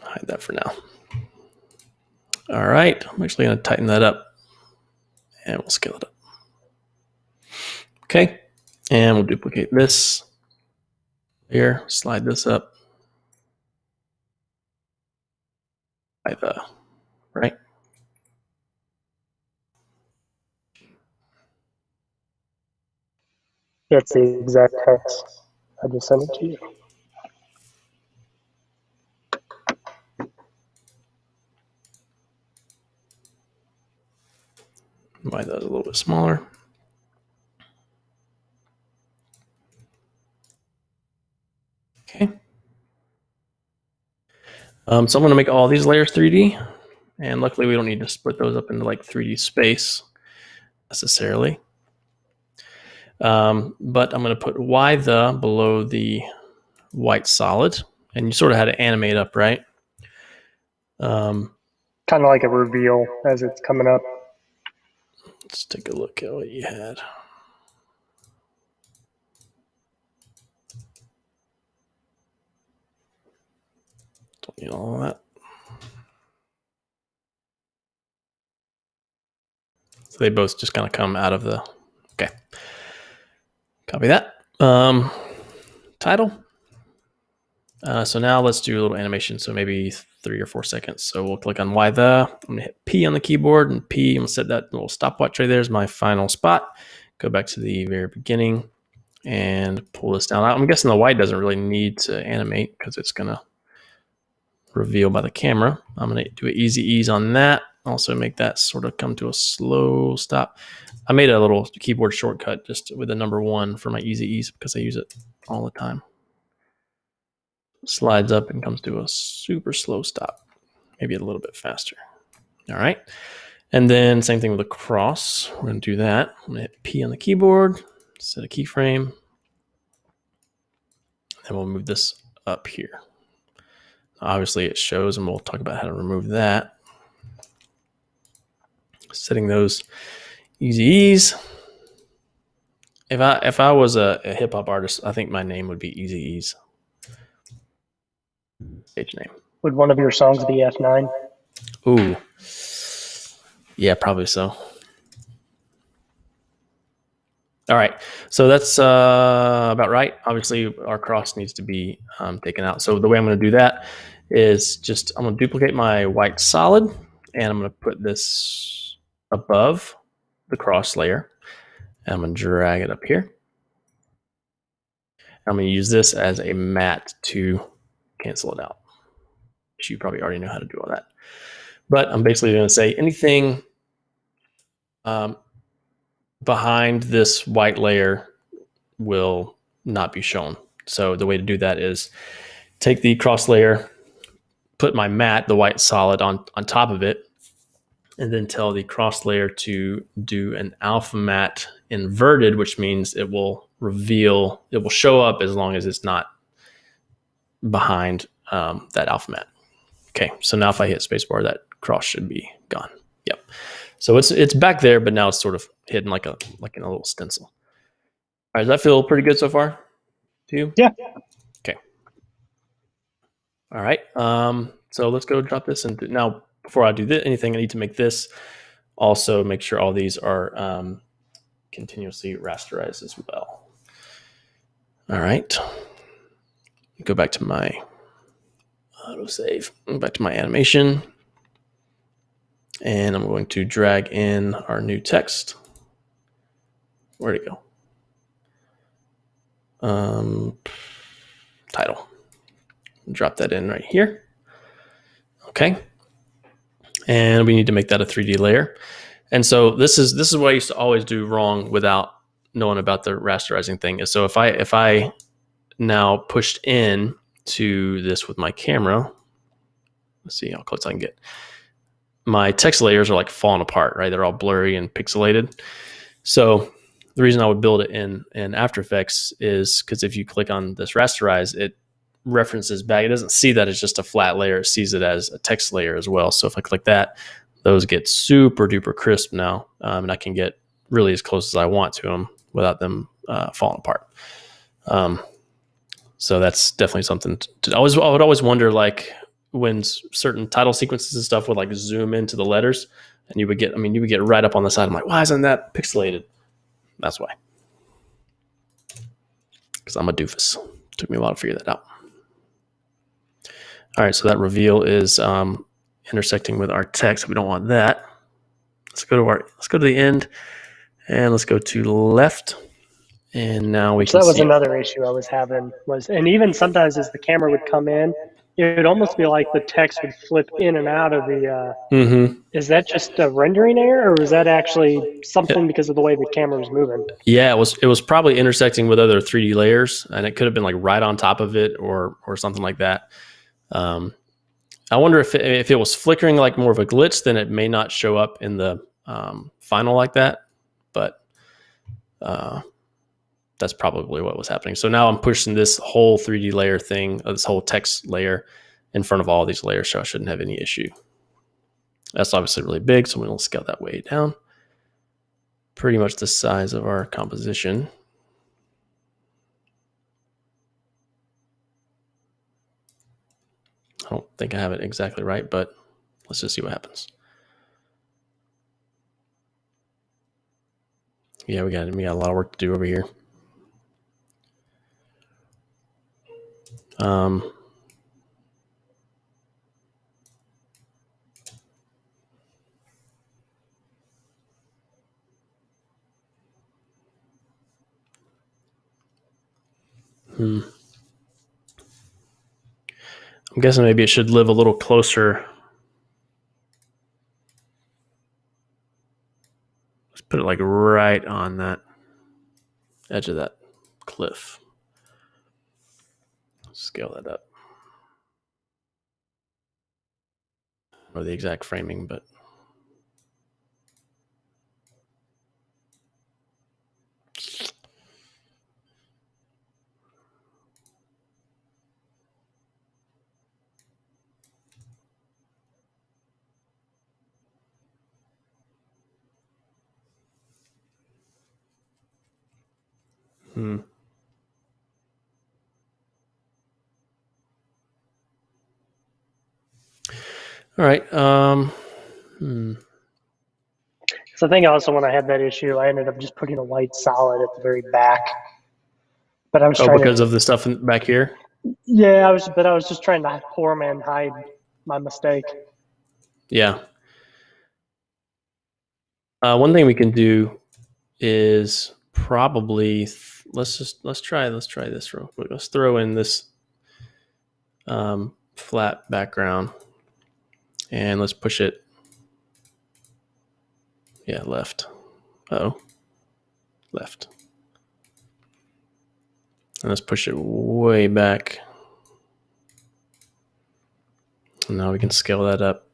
Hide that for now. All right, I'm actually going to tighten that up, and we'll scale it up. Okay, and we'll duplicate this here. Slide this up. Right. That's the exact text. I just sent it to you. Why that a little bit smaller. Okay. So I'm going to make all these layers 3D, and luckily we don't need to split those up into like 3D space necessarily. But I'm going to put the below the white solid, and you sort of had to animate up, right? Kind of like a reveal as it's coming up. Let's take a look at what you had. Don't need all of that. So they both just kind of come out of the, okay. Copy that. Title. So now let's do a little animation. So maybe 3 or 4 seconds. So we'll click on I'm going to hit P on the keyboard, and P, I'm going to set that little stopwatch right there as my final spot. Go back to the very beginning and pull this down. I'm guessing the white doesn't really need to animate because it's going to reveal by the camera. I'm going to do an easy ease on that. Also make that sort of come to a slow stop. I made a little keyboard shortcut just with the number 1 for my easy ease because I use it all the time. Slides up and comes to a super slow stop, maybe a little bit faster. All right. And then same thing with the cross. We're going to do that. I'm going to hit P on the keyboard, set a keyframe, and we'll move this up here. Obviously it shows, and we'll talk about how to remove that. Setting those easy ease. If I was a hip hop artist, I think my name would be Easy Ease. Page name. Would one of your songs be F9? Ooh. Yeah, probably so. All right, so that's about right. Obviously, our cross needs to be taken out. So the way I'm going to do that is just I'm going to duplicate my white solid, and I'm going to put this above the cross layer. And I'm going to drag it up here. I'm going to use this as a mat to cancel it out. You probably already know how to do all that. But I'm basically going to say anything behind this white layer will not be shown. So the way to do that is take the cross layer, put my mat, the white solid, on top of it, and then tell the cross layer to do an alpha mat inverted, which means it will reveal, it will show up as long as it's not behind that alpha mat. Okay, so now if I hit spacebar, that cross should be gone. Yep. So it's back there, but now it's sort of hidden like in a little stencil. All right, does that feel pretty good so far to you? Yeah. Okay. All right. So let's go drop this in. Now, before I do anything, I need to make this also make sure all these are continuously rasterized as well. All right. Go back to my autosave. Go back to my animation. And I'm going to drag in our new text. Where'd it go? Title. Drop that in right here. Okay. And we need to make that a 3D layer. And so this is what I used to always do wrong without knowing about the rasterizing thing. So if I now pushed in to this with my camera, let's see how close I can get. My text layers are like falling apart, right? They're all blurry and pixelated. So the reason I would build it in After Effects is because if you click on this rasterize, it references back. It doesn't see that it's just a flat layer. It sees it as a text layer as well. So if I click that, those get super duper crisp now, and I can get really as close as I want to them without them falling apart. So that's definitely something I would always wonder, like when certain title sequences and stuff would like zoom into the letters, and you would get right up on the side. I'm like, why isn't that pixelated? That's why. Because I'm a doofus. Took me a while to figure that out. All right, so that reveal is intersecting with our text. We don't want that. Let's go to the end, and let's go to the left. And now we can that was see another issue I was having and even sometimes as the camera would come in, it would almost be like the text would flip in and out of the. Is that just a rendering error, or was that actually something because of the way the camera was moving? Yeah, it was probably intersecting with other 3D layers, and it could have been like right on top of it or something like that. I wonder if it was flickering like more of a glitch, then it may not show up in the final like that. But that's probably what was happening. So now I'm pushing this whole 3D layer thing, this whole text layer in front of all these layers, so I shouldn't have any issue. That's obviously really big, so we'll scale that way down. Pretty much the size of our composition. I don't think I have it exactly right, but let's just see what happens. Yeah, we got a lot of work to do over here. I'm guessing maybe it should live a little closer. Let's put it like right on that edge of that cliff. Scale that up. Or the exact framing, but All right. So I think also when I had that issue, I ended up just putting a white solid at the very back. But I was trying because of the stuff back here. Yeah, I was just trying to poor man hide my mistake. Yeah. One thing we can do is probably let's try this real quick. Let's throw in this flat background and let's push it. Yeah, left. Left. And let's push it way back. And now we can scale that up.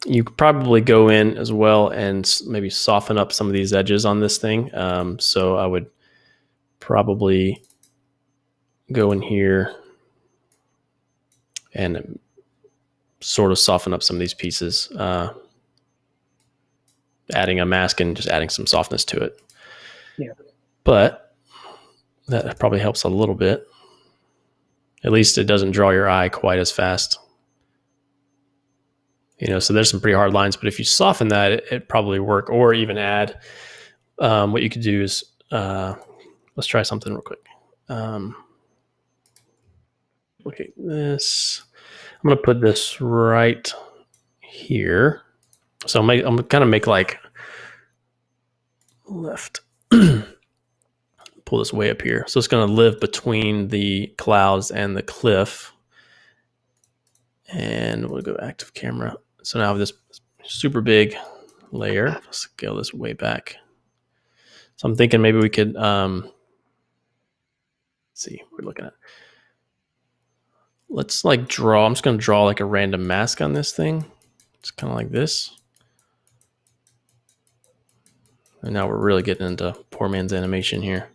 You could probably go in as well and maybe soften up some of these edges on this thing. So I would probably go in here and sort of soften up some of these pieces, adding a mask and just adding some softness to it. Yeah. But that probably helps a little bit. At least it doesn't draw your eye quite as fast. So there's some pretty hard lines, but if you soften that, it probably work. Or even add, what you could do is, let's try something real quick. Look at this. I'm going to put this right here. So I'm going to make like left. Pull this way up here. So it's going to live between the clouds and the cliff. And we'll go active camera. So now I have this super big layer. Scale this way back. So I'm thinking maybe we could, let's see what we're looking at. Let's like draw, I'm just going to draw like a random mask on this thing. It's kind of like this. And now we're really getting into poor man's animation here.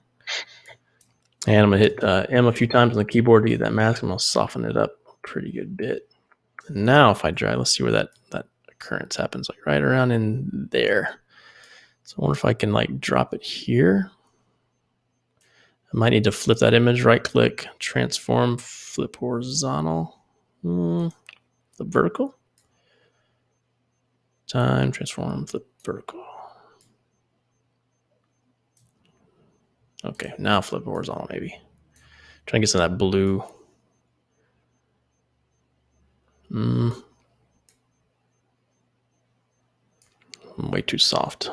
And I'm going to hit M a few times on the keyboard to get that mask. I'm going to soften it up a pretty good bit. And now if I drag, let's see where that occurrence happens, like right around in there. So I wonder if I can like drop it here. I might need to flip that image, right click, transform, flip horizontal, flip vertical. Time, transform, flip vertical. Okay, now flip horizontal maybe. Try to get some of that blue. Way too soft.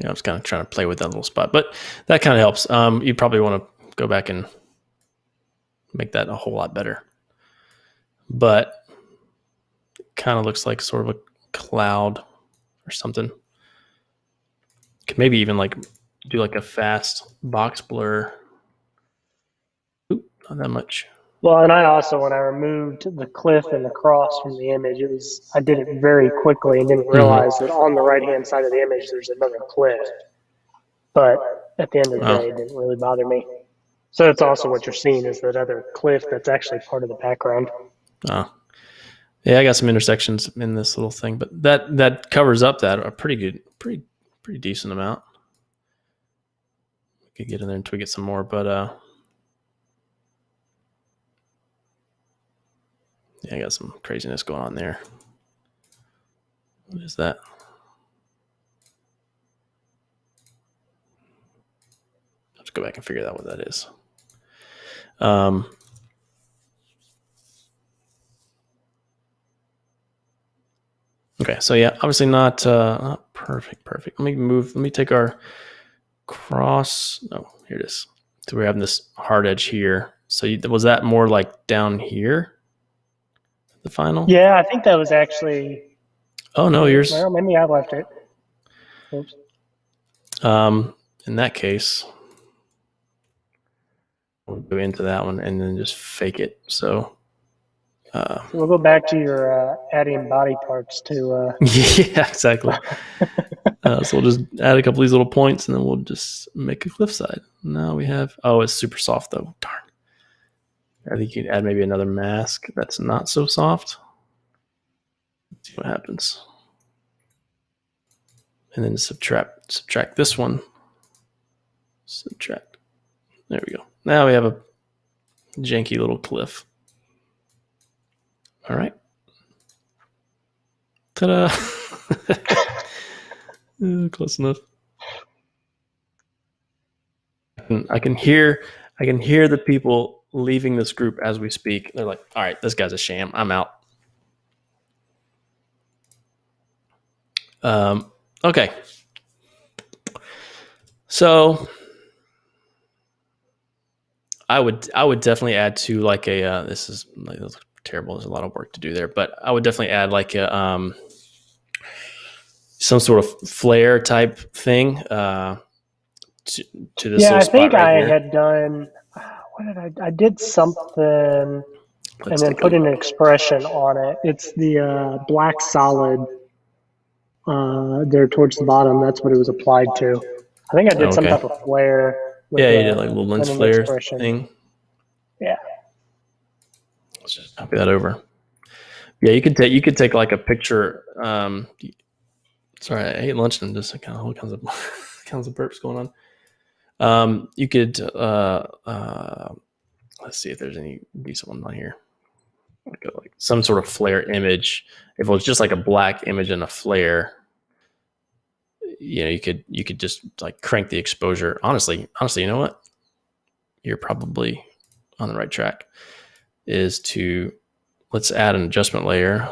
I was kind of trying to play with that little spot, but that kind of helps. You probably want to go back and make that a whole lot better. But it kind of looks like sort of a cloud or something. Could maybe even like do like a fast box blur. Oop, not that much. Well, and I also, when I removed the cliff and the cross from the image, I did it very quickly and didn't realize that on the right-hand side of the image, there's another cliff. But at the end of the day, it didn't really bother me. So that's also what you're seeing is that other cliff that's actually part of the background. Oh, yeah, I got some intersections in this little thing, but that covers up that a pretty good, pretty decent amount. We could get in there and tweak it some more, but yeah, I got some craziness going on there. What is that? Let's go back and figure out what that is. Okay, so yeah, obviously not perfect. Let me take our cross. No, here it is. So we're having this hard edge here. So was that more like down here? The final? Yeah, I think that was actually. Oh no, yours. Well, maybe I left it. Oops. In that case, we'll go into that one and then just fake it. So we'll go back to your adding body parts to. Yeah, exactly. So we'll just add a couple of these little points and then we'll just make a cliffside. Now we have. Oh, it's super soft though. Darn. I think you can add maybe another mask that's not so soft. Let's see what happens. And then subtract this one. Subtract. There we go. Now we have a janky little cliff. All right. Ta-da! Close enough. I can hear the people leaving this group as we speak. They're like, "All right, this guy's a sham. I'm out." Okay. So I would definitely add to like a this is terrible. There's a lot of work to do there, but I would definitely add like a some sort of flare type thing to this. Yeah, little I think spot right I here. had done. What did I did something and then put an expression on it. It's the black solid there towards the bottom. That's what it was applied to. I think I did some type of flare. Yeah, you did like a little lens flare expression thing. Yeah. Let's just copy that over. Yeah, you could take like a picture. Sorry, I ate lunch and just kind of all kinds of burps going on. You could let's see if there's any decent ones on here. Like some sort of flare image. If it was just like a black image and a flare, you know, you could just like crank the exposure. Honestly, you know what? You're probably on the right track. Let's add an adjustment layer.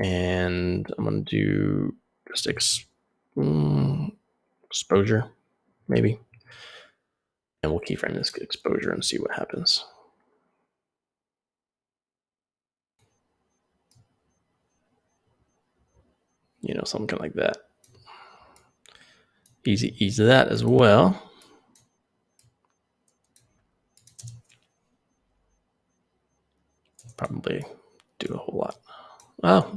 And I'm going to do just exposure, maybe. And we'll keyframe this exposure and see what happens. You know, something like that. Easy that as well. Probably do a whole lot. Oh.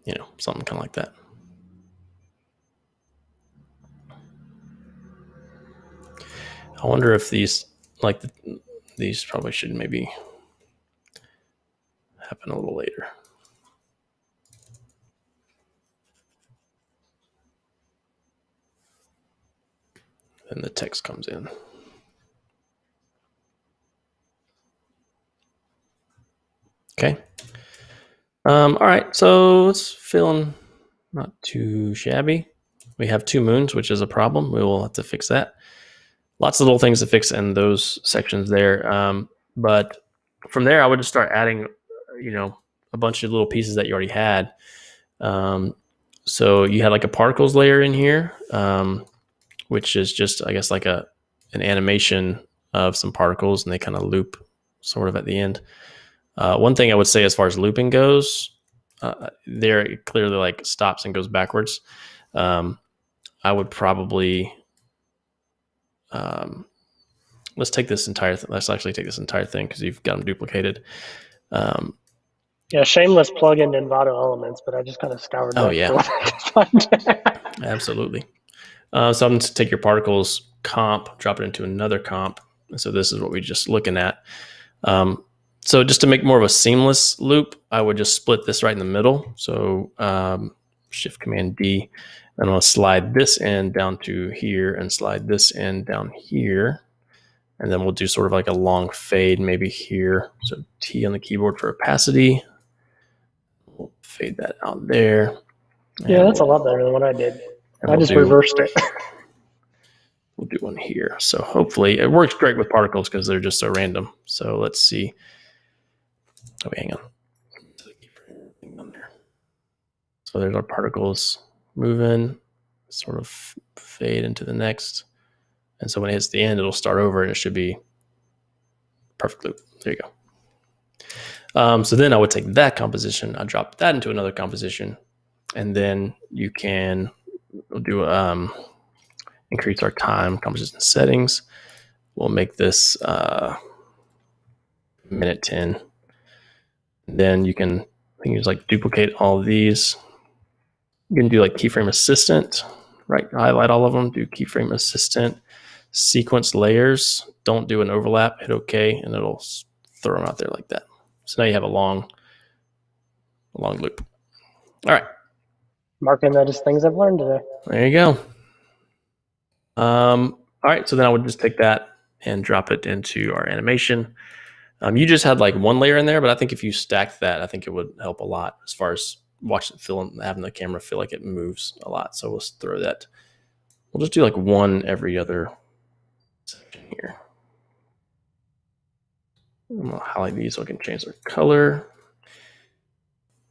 You know, something kind of like that. I wonder if these probably should maybe happen a little later. Then the text comes in. Okay. All right, so it's feeling not too shabby. We have 2 moons, which is a problem. We will have to fix that. Lots of little things to fix in those sections there. But from there, I would just start adding, you know, a bunch of little pieces that you already had. So you had like a particles layer in here, which is just, I guess, like an animation of some particles, and they kind of loop sort of at the end. One thing I would say as far as looping goes, there it clearly like stops and goes backwards. I would probably let's take this entire let's actually take this entire thing because you've got them duplicated. Yeah, shameless plug-in Envato elements, but I just kind of scoured. Oh yeah, absolutely. So I'm going to take your particles comp, drop it into another comp. So this is what we're just looking at. So just to make more of a seamless loop, I would just split this right in the middle. So Shift Command D, and I'm going to slide this end down to here and slide this end down here. And then we'll do sort of like a long fade maybe here. So T on the keyboard for opacity. We'll fade that out there. Yeah, that's a lot better than what I did. I just reversed it. We'll do one here. So hopefully it works great with particles because they're just so random. So let's see. Oh, wait, hang on. So there's our particles moving, sort of fade into the next. And so when it hits the end, it'll start over and it should be perfect loop. There you go. So then I would take that composition, I drop that into another composition, and then you can do increase our time composition settings. We'll make this minute 10. Then you can I think you just like duplicate all of these. You can do like keyframe assistant, right? Highlight all of them, do keyframe assistant, sequence layers. Don't do an overlap, hit OK, and it'll throw them out there like that. So now you have a long loop. All right. Marking that as things I've learned today. There you go. All right, so then I would just take that and drop it into our animation. You just had like one layer in there, but I think if you stacked that, I think it would help a lot as far as watching it feel and having the camera feel like it moves a lot. So we'll throw that. We'll just do like one every other section here. I'm gonna highlight these so I can change their color.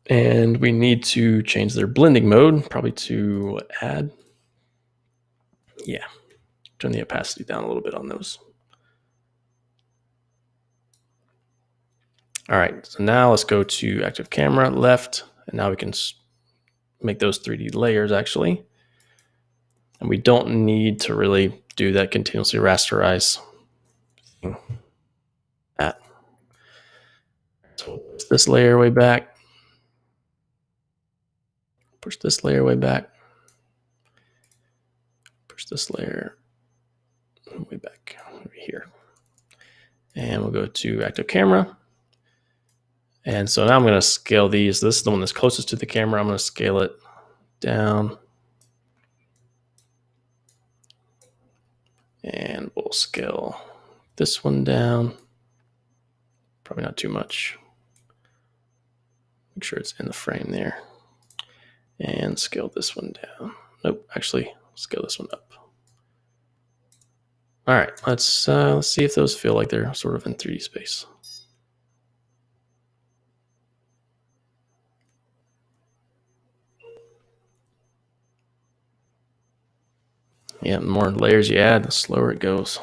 And we need to change their blending mode, probably to add. Yeah, turn the opacity down a little bit on those. All right, so now let's go to active camera left, and now we can make those 3D layers actually. And we don't need to really do that continuously rasterize thing. That. So push this layer way back. Push this layer way back. Push this layer way back over here. And we'll go to active camera. And so now I'm going to scale these. This is the one that's closest to the camera. I'm going to scale it down. And we'll scale this one down. Probably not too much. Make sure it's in the frame there. And scale this one down. Nope, actually, scale this one up. All right, let's see if those feel like they're sort of in 3D space. Yeah, the more layers you add, the slower it goes.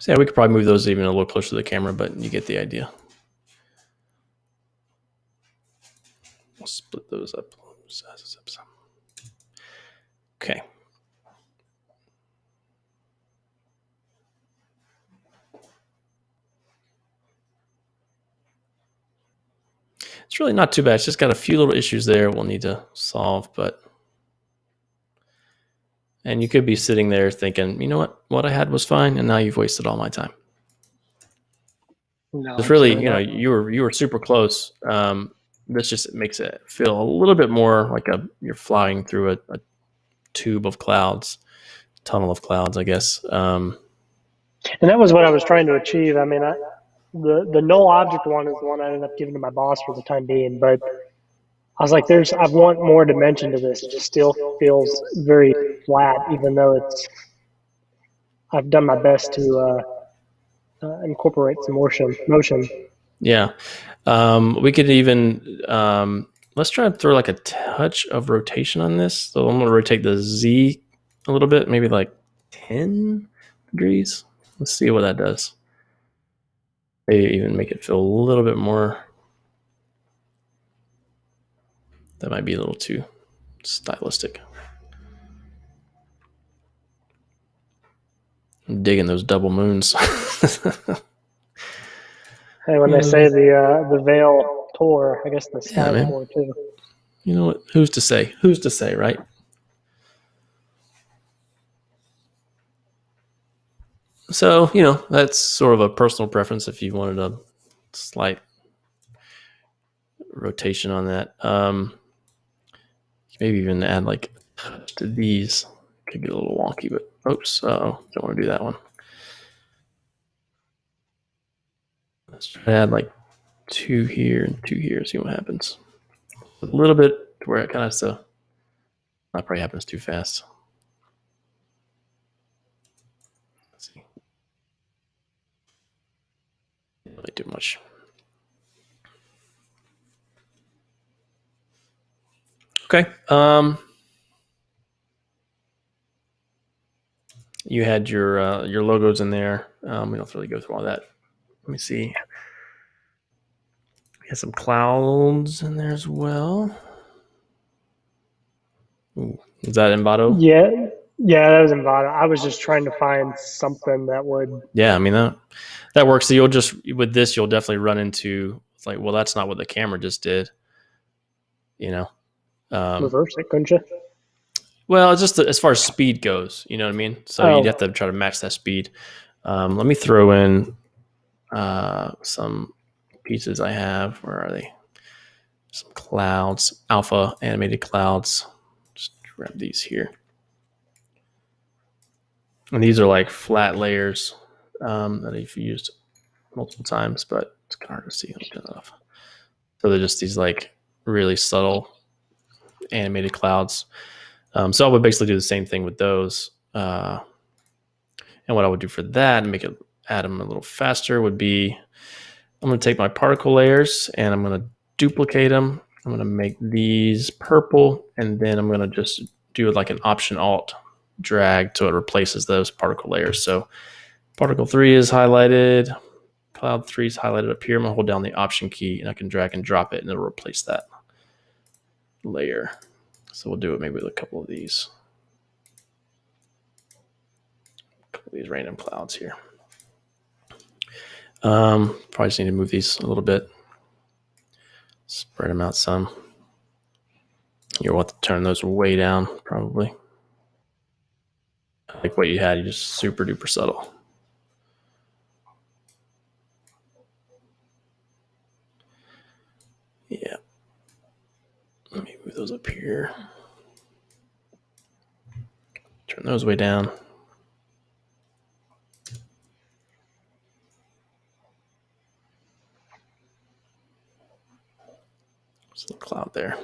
So yeah, we could probably move those even a little closer to the camera, but you get the idea. We'll split those up. Okay. It's really not too bad. It's just got a few little issues there we'll need to solve, but and you could be sitting there thinking, you know what I had was fine, and now you've wasted all my time. No, it's really, you know, you were super close. This just makes it feel a little bit more like you're flying through a tube of clouds, tunnel of clouds, I guess. And that was what I was trying to achieve. I mean, the null object one is the one I ended up giving to my boss for the time being, but I was like, I want more dimension to this. It just still feels very flat, even though I've done my best to incorporate some motion. Yeah. We could even, let's try to throw like a touch of rotation on this. So I'm going to rotate the Z a little bit, maybe like 10 degrees. Let's see what that does. Maybe even make it feel a little bit more. That might be a little too stylistic. I'm digging those double moons. Hey, when they say the veil tore, I guess the sky tore too. You know what? Who's to say? Who's to say, right? So, you know, that's sort of a personal preference if you wanted a slight rotation on that. Maybe even add like a touch to these. Could get a little wonky, but oops, don't want to do that one. Let's try to add like 2 here and 2 here, see what happens. A little bit to where it kind of that probably happens too fast. Let's see. Not really too much. Okay. You had your logos in there. We don't have to really go through all that. Let me see. Got some clouds in there as well. Ooh, is that Envato? Yeah, that was Envato. I was just trying to find something that would. Yeah, I mean that works. So you'll just with this, you'll definitely run into it's like, well, that's not what the camera just did. Reverse it, couldn't you? Well, it's just as far as speed goes, you know what I mean? So you'd have to try to match that speed. Let me throw in some pieces I have. Where are they? Some clouds, alpha animated clouds. Just grab these here. And these are like flat layers that I've used multiple times, but it's kind of hard to see. Let me turn that off. So they're just these like really subtle animated clouds. So I would basically do the same thing with those. And what I would do for that and make it add them a little faster would be I'm going to take my particle layers and I'm going to duplicate them. I'm going to make these purple, and then I'm going to just do like an Option Alt drag so it replaces those particle layers. So particle 3 is highlighted, cloud 3 is highlighted up here. I'm going to hold down the Option key and I can drag and drop it and it'll replace that layer. So we'll do it maybe with a couple of these. These random clouds here. Probably just need to move these a little bit. Spread them out some. You'll want to turn those way down, probably. Like what you had, you just super duper subtle. Yeah. Let me move those up here. Turn those way down. There's a little cloud there.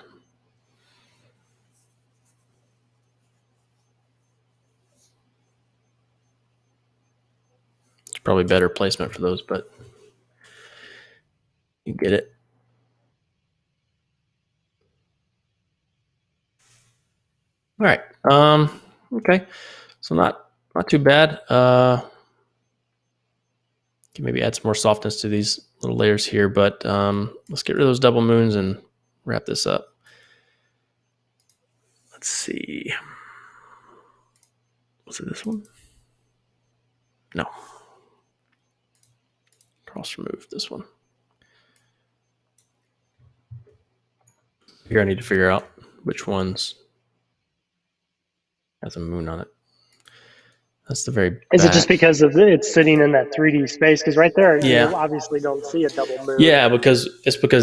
It's probably better placement for those, but you get it. All right. Okay. So not too bad. Can maybe add some more softness to these little layers here, but let's get rid of those double moons and wrap this up. Let's see. Was it this one? No. Cross remove this one. Here I need to figure out which ones has a moon on it. That's the very back. Is it just because of it's sitting in that 3D space? Because right there, you obviously don't see a double moon. Yeah, because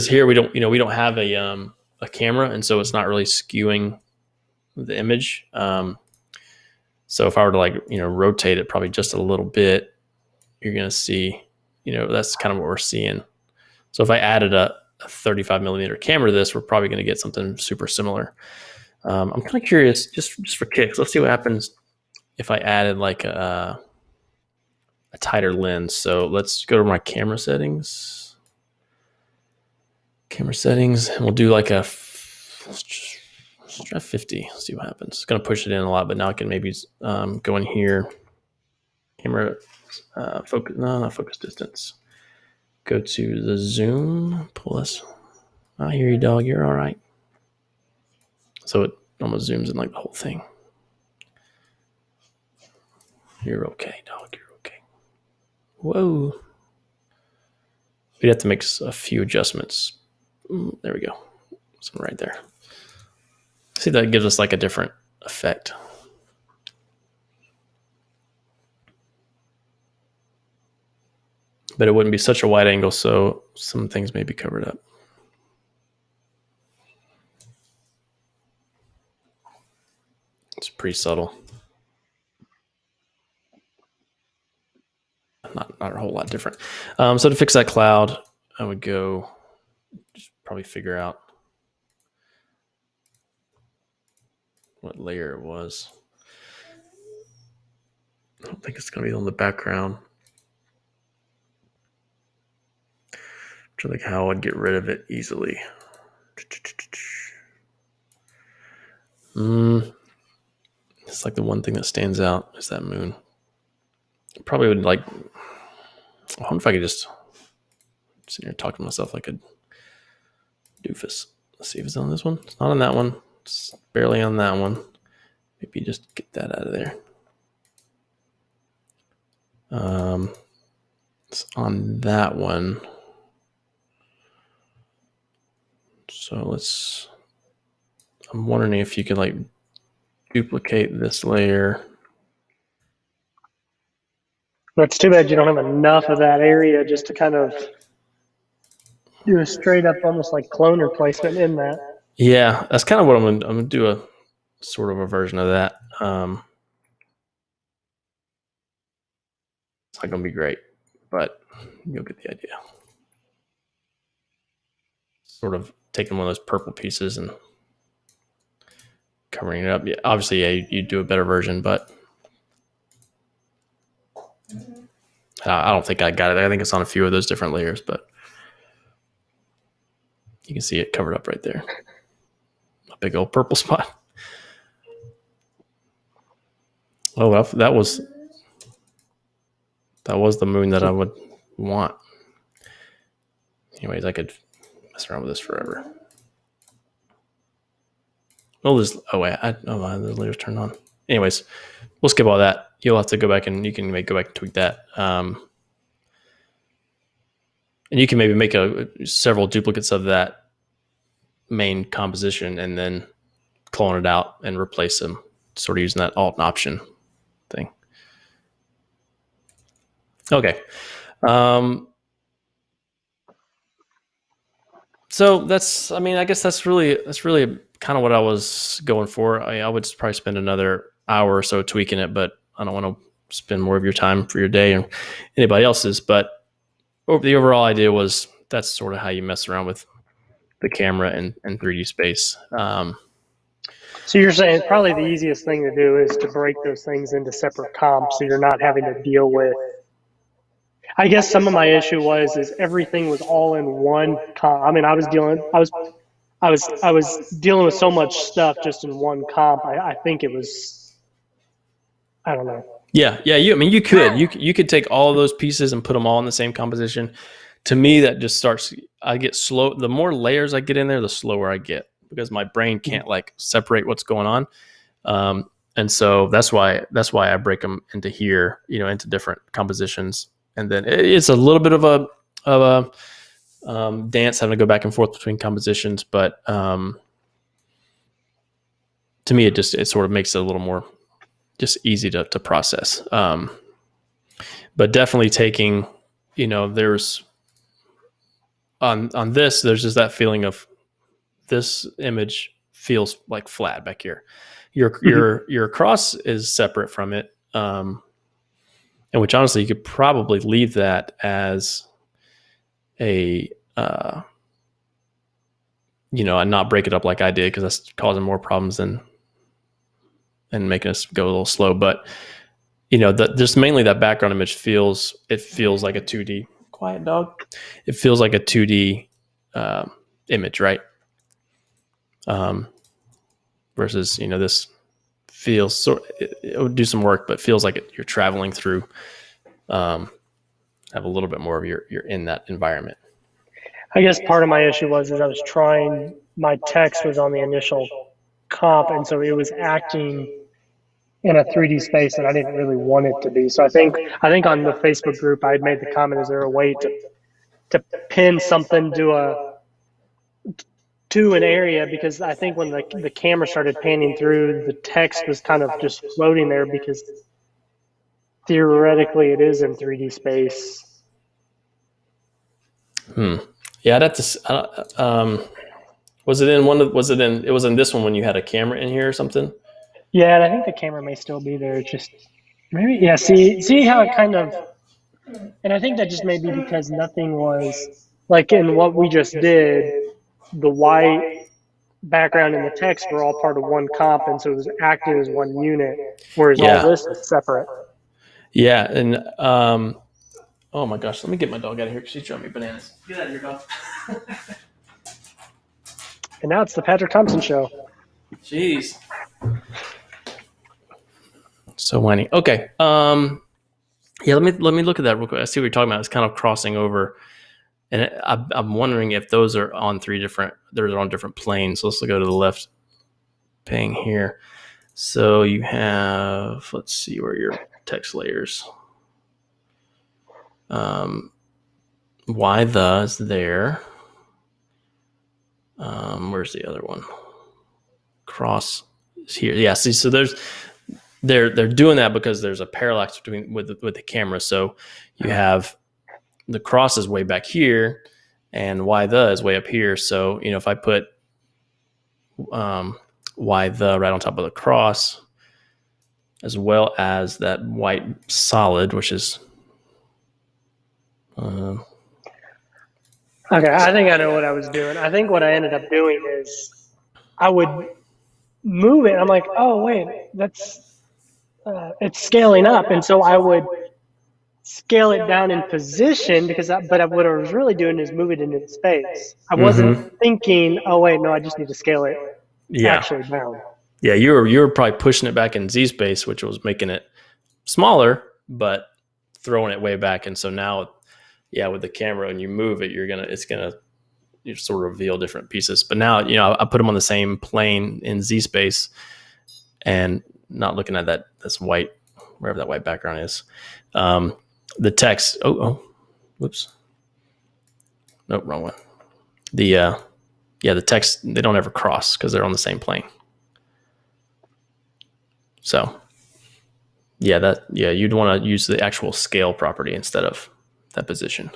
here we don't have a camera, and so it's not really skewing the image. So if I were to rotate it probably just a little bit, you're gonna see, that's kind of what we're seeing. So if I added a 35 millimeter camera to this, we're probably gonna get something super similar. I'm kind of curious, just for kicks. Let's see what happens if I added like a tighter lens. So let's go to my camera settings. And we'll do like let's try 50. See what happens. It's going to push it in a lot, but now I can maybe go in here. Camera focus. No, not focus distance. Go to the zoom. Pull this. I hear you, dog. You're all right. So it almost zooms in like the whole thing. You're okay, dog. You're okay. Whoa. We'd have to make a few adjustments. There we go. Something right there. See, that gives us like a different effect. But it wouldn't be such a wide angle, so some things may be covered up. It's pretty subtle. Not a whole lot different. So to fix that cloud, I would go just probably figure out what layer it was. I don't think it's going to be on the background. I'm trying to think how I'd get rid of it easily. It's like the one thing that stands out is that moon. Probably would I wonder if I could just sit here and talk to myself. I could Doofus. Let's see if it's on this one. It's not on that one. It's barely on that one. Maybe just get that out of there. It's on that one. So I'm wondering if you could like duplicate this layer. That's too bad you don't have enough of that area just to kind of do a straight up, almost like clone replacement in that. Yeah, that's kind of what I'm gonna do, a sort of a version of that. It's not gonna be great, but you'll get the idea. Sort of taking one of those purple pieces and covering it up. Yeah, obviously, yeah, you do a better version, but I don't think I got it. I think it's on a few of those different layers, but you can see it covered up right there. A big old purple spot. Oh, well, that was the moon that I would want. Anyways, I could mess around with this forever. Oh, the layers turned on. Anyways, we'll skip all that. You'll have to go back and you can go back and tweak that. And you can maybe make several duplicates of that main composition and then clone it out and replace them, sort of using that alt and option thing. Okay. So I guess that's really kind of what I was going for. I would probably spend another hour or so tweaking it, but I don't want to spend more of your time for your day or anybody else's. But the overall idea was that's sort of how you mess around with the camera and 3D space. So you're saying probably the easiest thing to do is to break those things into separate comps, so you're not having to deal with. I guess some of my issue is everything was all in one comp. I mean, I was dealing with so much stuff just in one comp. I think it was, I don't know. Yeah. You could take all of those pieces and put them all in the same composition. To me, that just I get slow. The more layers I get in there, the slower I get because my brain can't like separate what's going on. And so that's why I break them into here, into different compositions. And then it's a little bit of a dance having to go back and forth between compositions, but to me, it sort of makes it a little more just easy to process. But definitely taking, there's on this, there's just that feeling of this image feels like flat back here. Your cross is separate from it. And which honestly, you could probably leave that as and not break it up like I did because that's causing more problems and making us go a little slow. But just mainly that background image feels like a 2D. Quiet dog. It feels like a 2D image, right? Versus this feels it would do some work, but feels like you're traveling through. Have a little bit more of you're in that environment. I guess part of my issue was I was trying. My text was on the initial comp, and so it was acting in a 3D space that I didn't really want it to be. So I think on the Facebook group I had made the comment: is there a way to pin something to an area? Because I think when the camera started panning through, the text was kind of just floating there because theoretically it is in 3D space. Yeah, I'd have to. Was it in this one when you had a camera in here or something? Yeah, and I think the camera may still be there. It's just maybe, yeah. See how it kind of, and I think that just may be because nothing was like in what we just did. The white background and the text were all part of one comp, and so it was acting as one unit, whereas all this is separate. Yeah, and oh my gosh, let me get my dog out of here because she's driving me bananas. Get out of here, dog. And now it's the Patrick Thompson Show. Jeez. So whiny. Okay. Yeah, let me look at that real quick. I see what you're talking about. It's kind of crossing over. And I'm wondering if those are on they're on different planes. So let's go to the left pane here. So you have, let's see where your text layers. Why the is there. Where's the other one? Cross is here. Yeah, see, so they're doing that because there's a parallax between with the camera. So you have the cross is way back here, and why the is way up here. So if I put why the right on top of the cross, as well as that white solid, which is okay, I think I know what I was doing. I think what I ended up doing is I would move it. I'm like, oh wait, that's it's scaling up, and so I would scale it down in position but what I was really doing is move it into space. I wasn't thinking, oh wait, no, I just need to scale it actually down. Yeah, you were probably pushing it back in Z space, which was making it smaller, but throwing it way back. And so now, with the camera and you move it, you sort of reveal different pieces. But now, I put them on the same plane in Z space and not looking at this white, wherever that white background is. The text. Whoops. Nope, wrong one. The text, they don't ever cross because they're on the same plane. So, you'd want to use the actual scale property instead of that position.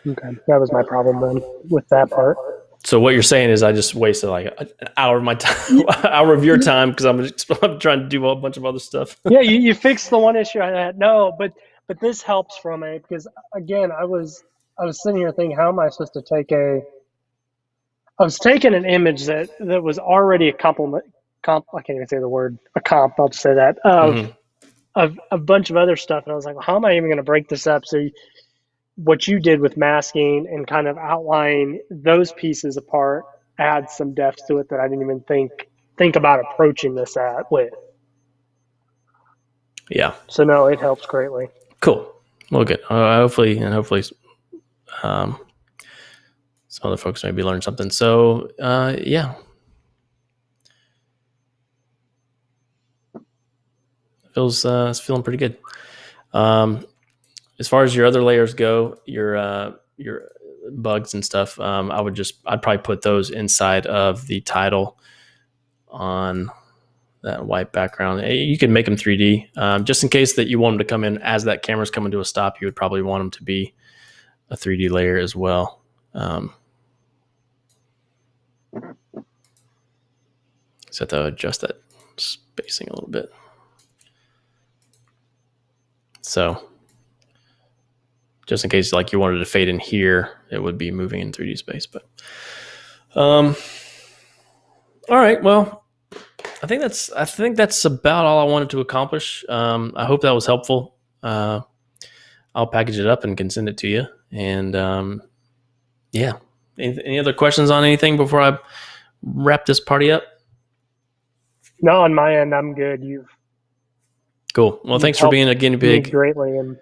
Okay, that was my problem then with that part. So what you're saying is I just wasted like an hour of my time, hour of your time because I'm trying to do a bunch of other stuff. Yeah, you fixed the one issue I had. No, but this helps from it because again, I was sitting here thinking, how am I supposed to take I was taking an image that was already a comp. I can't even say the word a comp. I'll just say that of a bunch of other stuff, and I was like, well, how am I even going to break this up? So what you did with masking and kind of outline those pieces apart adds some depth to it that I didn't even think about approaching this with. Yeah. So no, it helps greatly. Cool. Well, good. Hopefully, some other folks maybe learn something. So, it's feeling pretty good. As far as your other layers go, your bugs and stuff, I'd probably put those inside of the title on that white background. You can make them 3D, just in case that you want them to come in as that camera's coming to a stop. You would probably want them to be a 3D layer as well. So I have to adjust that spacing a little bit. So just in case like you wanted to fade in here, it would be moving in 3D space. But all right, well, I think that's about all I wanted to accomplish. I hope that was helpful. I'll package it up and can send it to you. And any other questions on anything before I wrap this party up? No, on my end, I'm good. Cool. Well, thanks for being a guinea pig. Greatly, and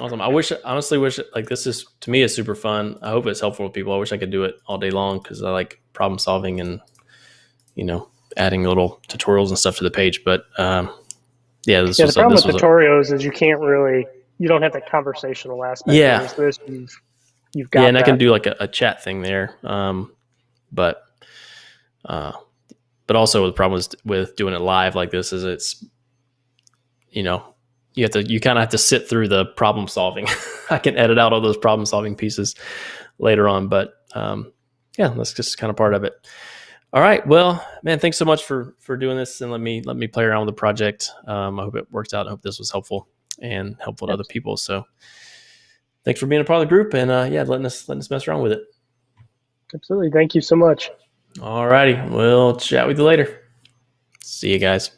awesome. I honestly wish like this is, to me, is super fun. I hope it's helpful to people. I wish I could do it all day long because I like problem solving and adding little tutorials and stuff to the page. But the problem with tutorials is you don't have that conversational aspect. Yeah. You've got and I can do like a chat thing there. But also the problem with doing it live like this is it's, you kind of have to sit through the problem solving. I can edit out all those problem solving pieces later on, but that's just kind of part of it. All right. Well, man, thanks so much for doing this and let me play around with the project. I hope it works out. I hope this was helpful and helpful to other people. So thanks for being a part of the group and letting us mess around with it. Absolutely. Thank you so much. All righty. We'll chat with you later. See you guys.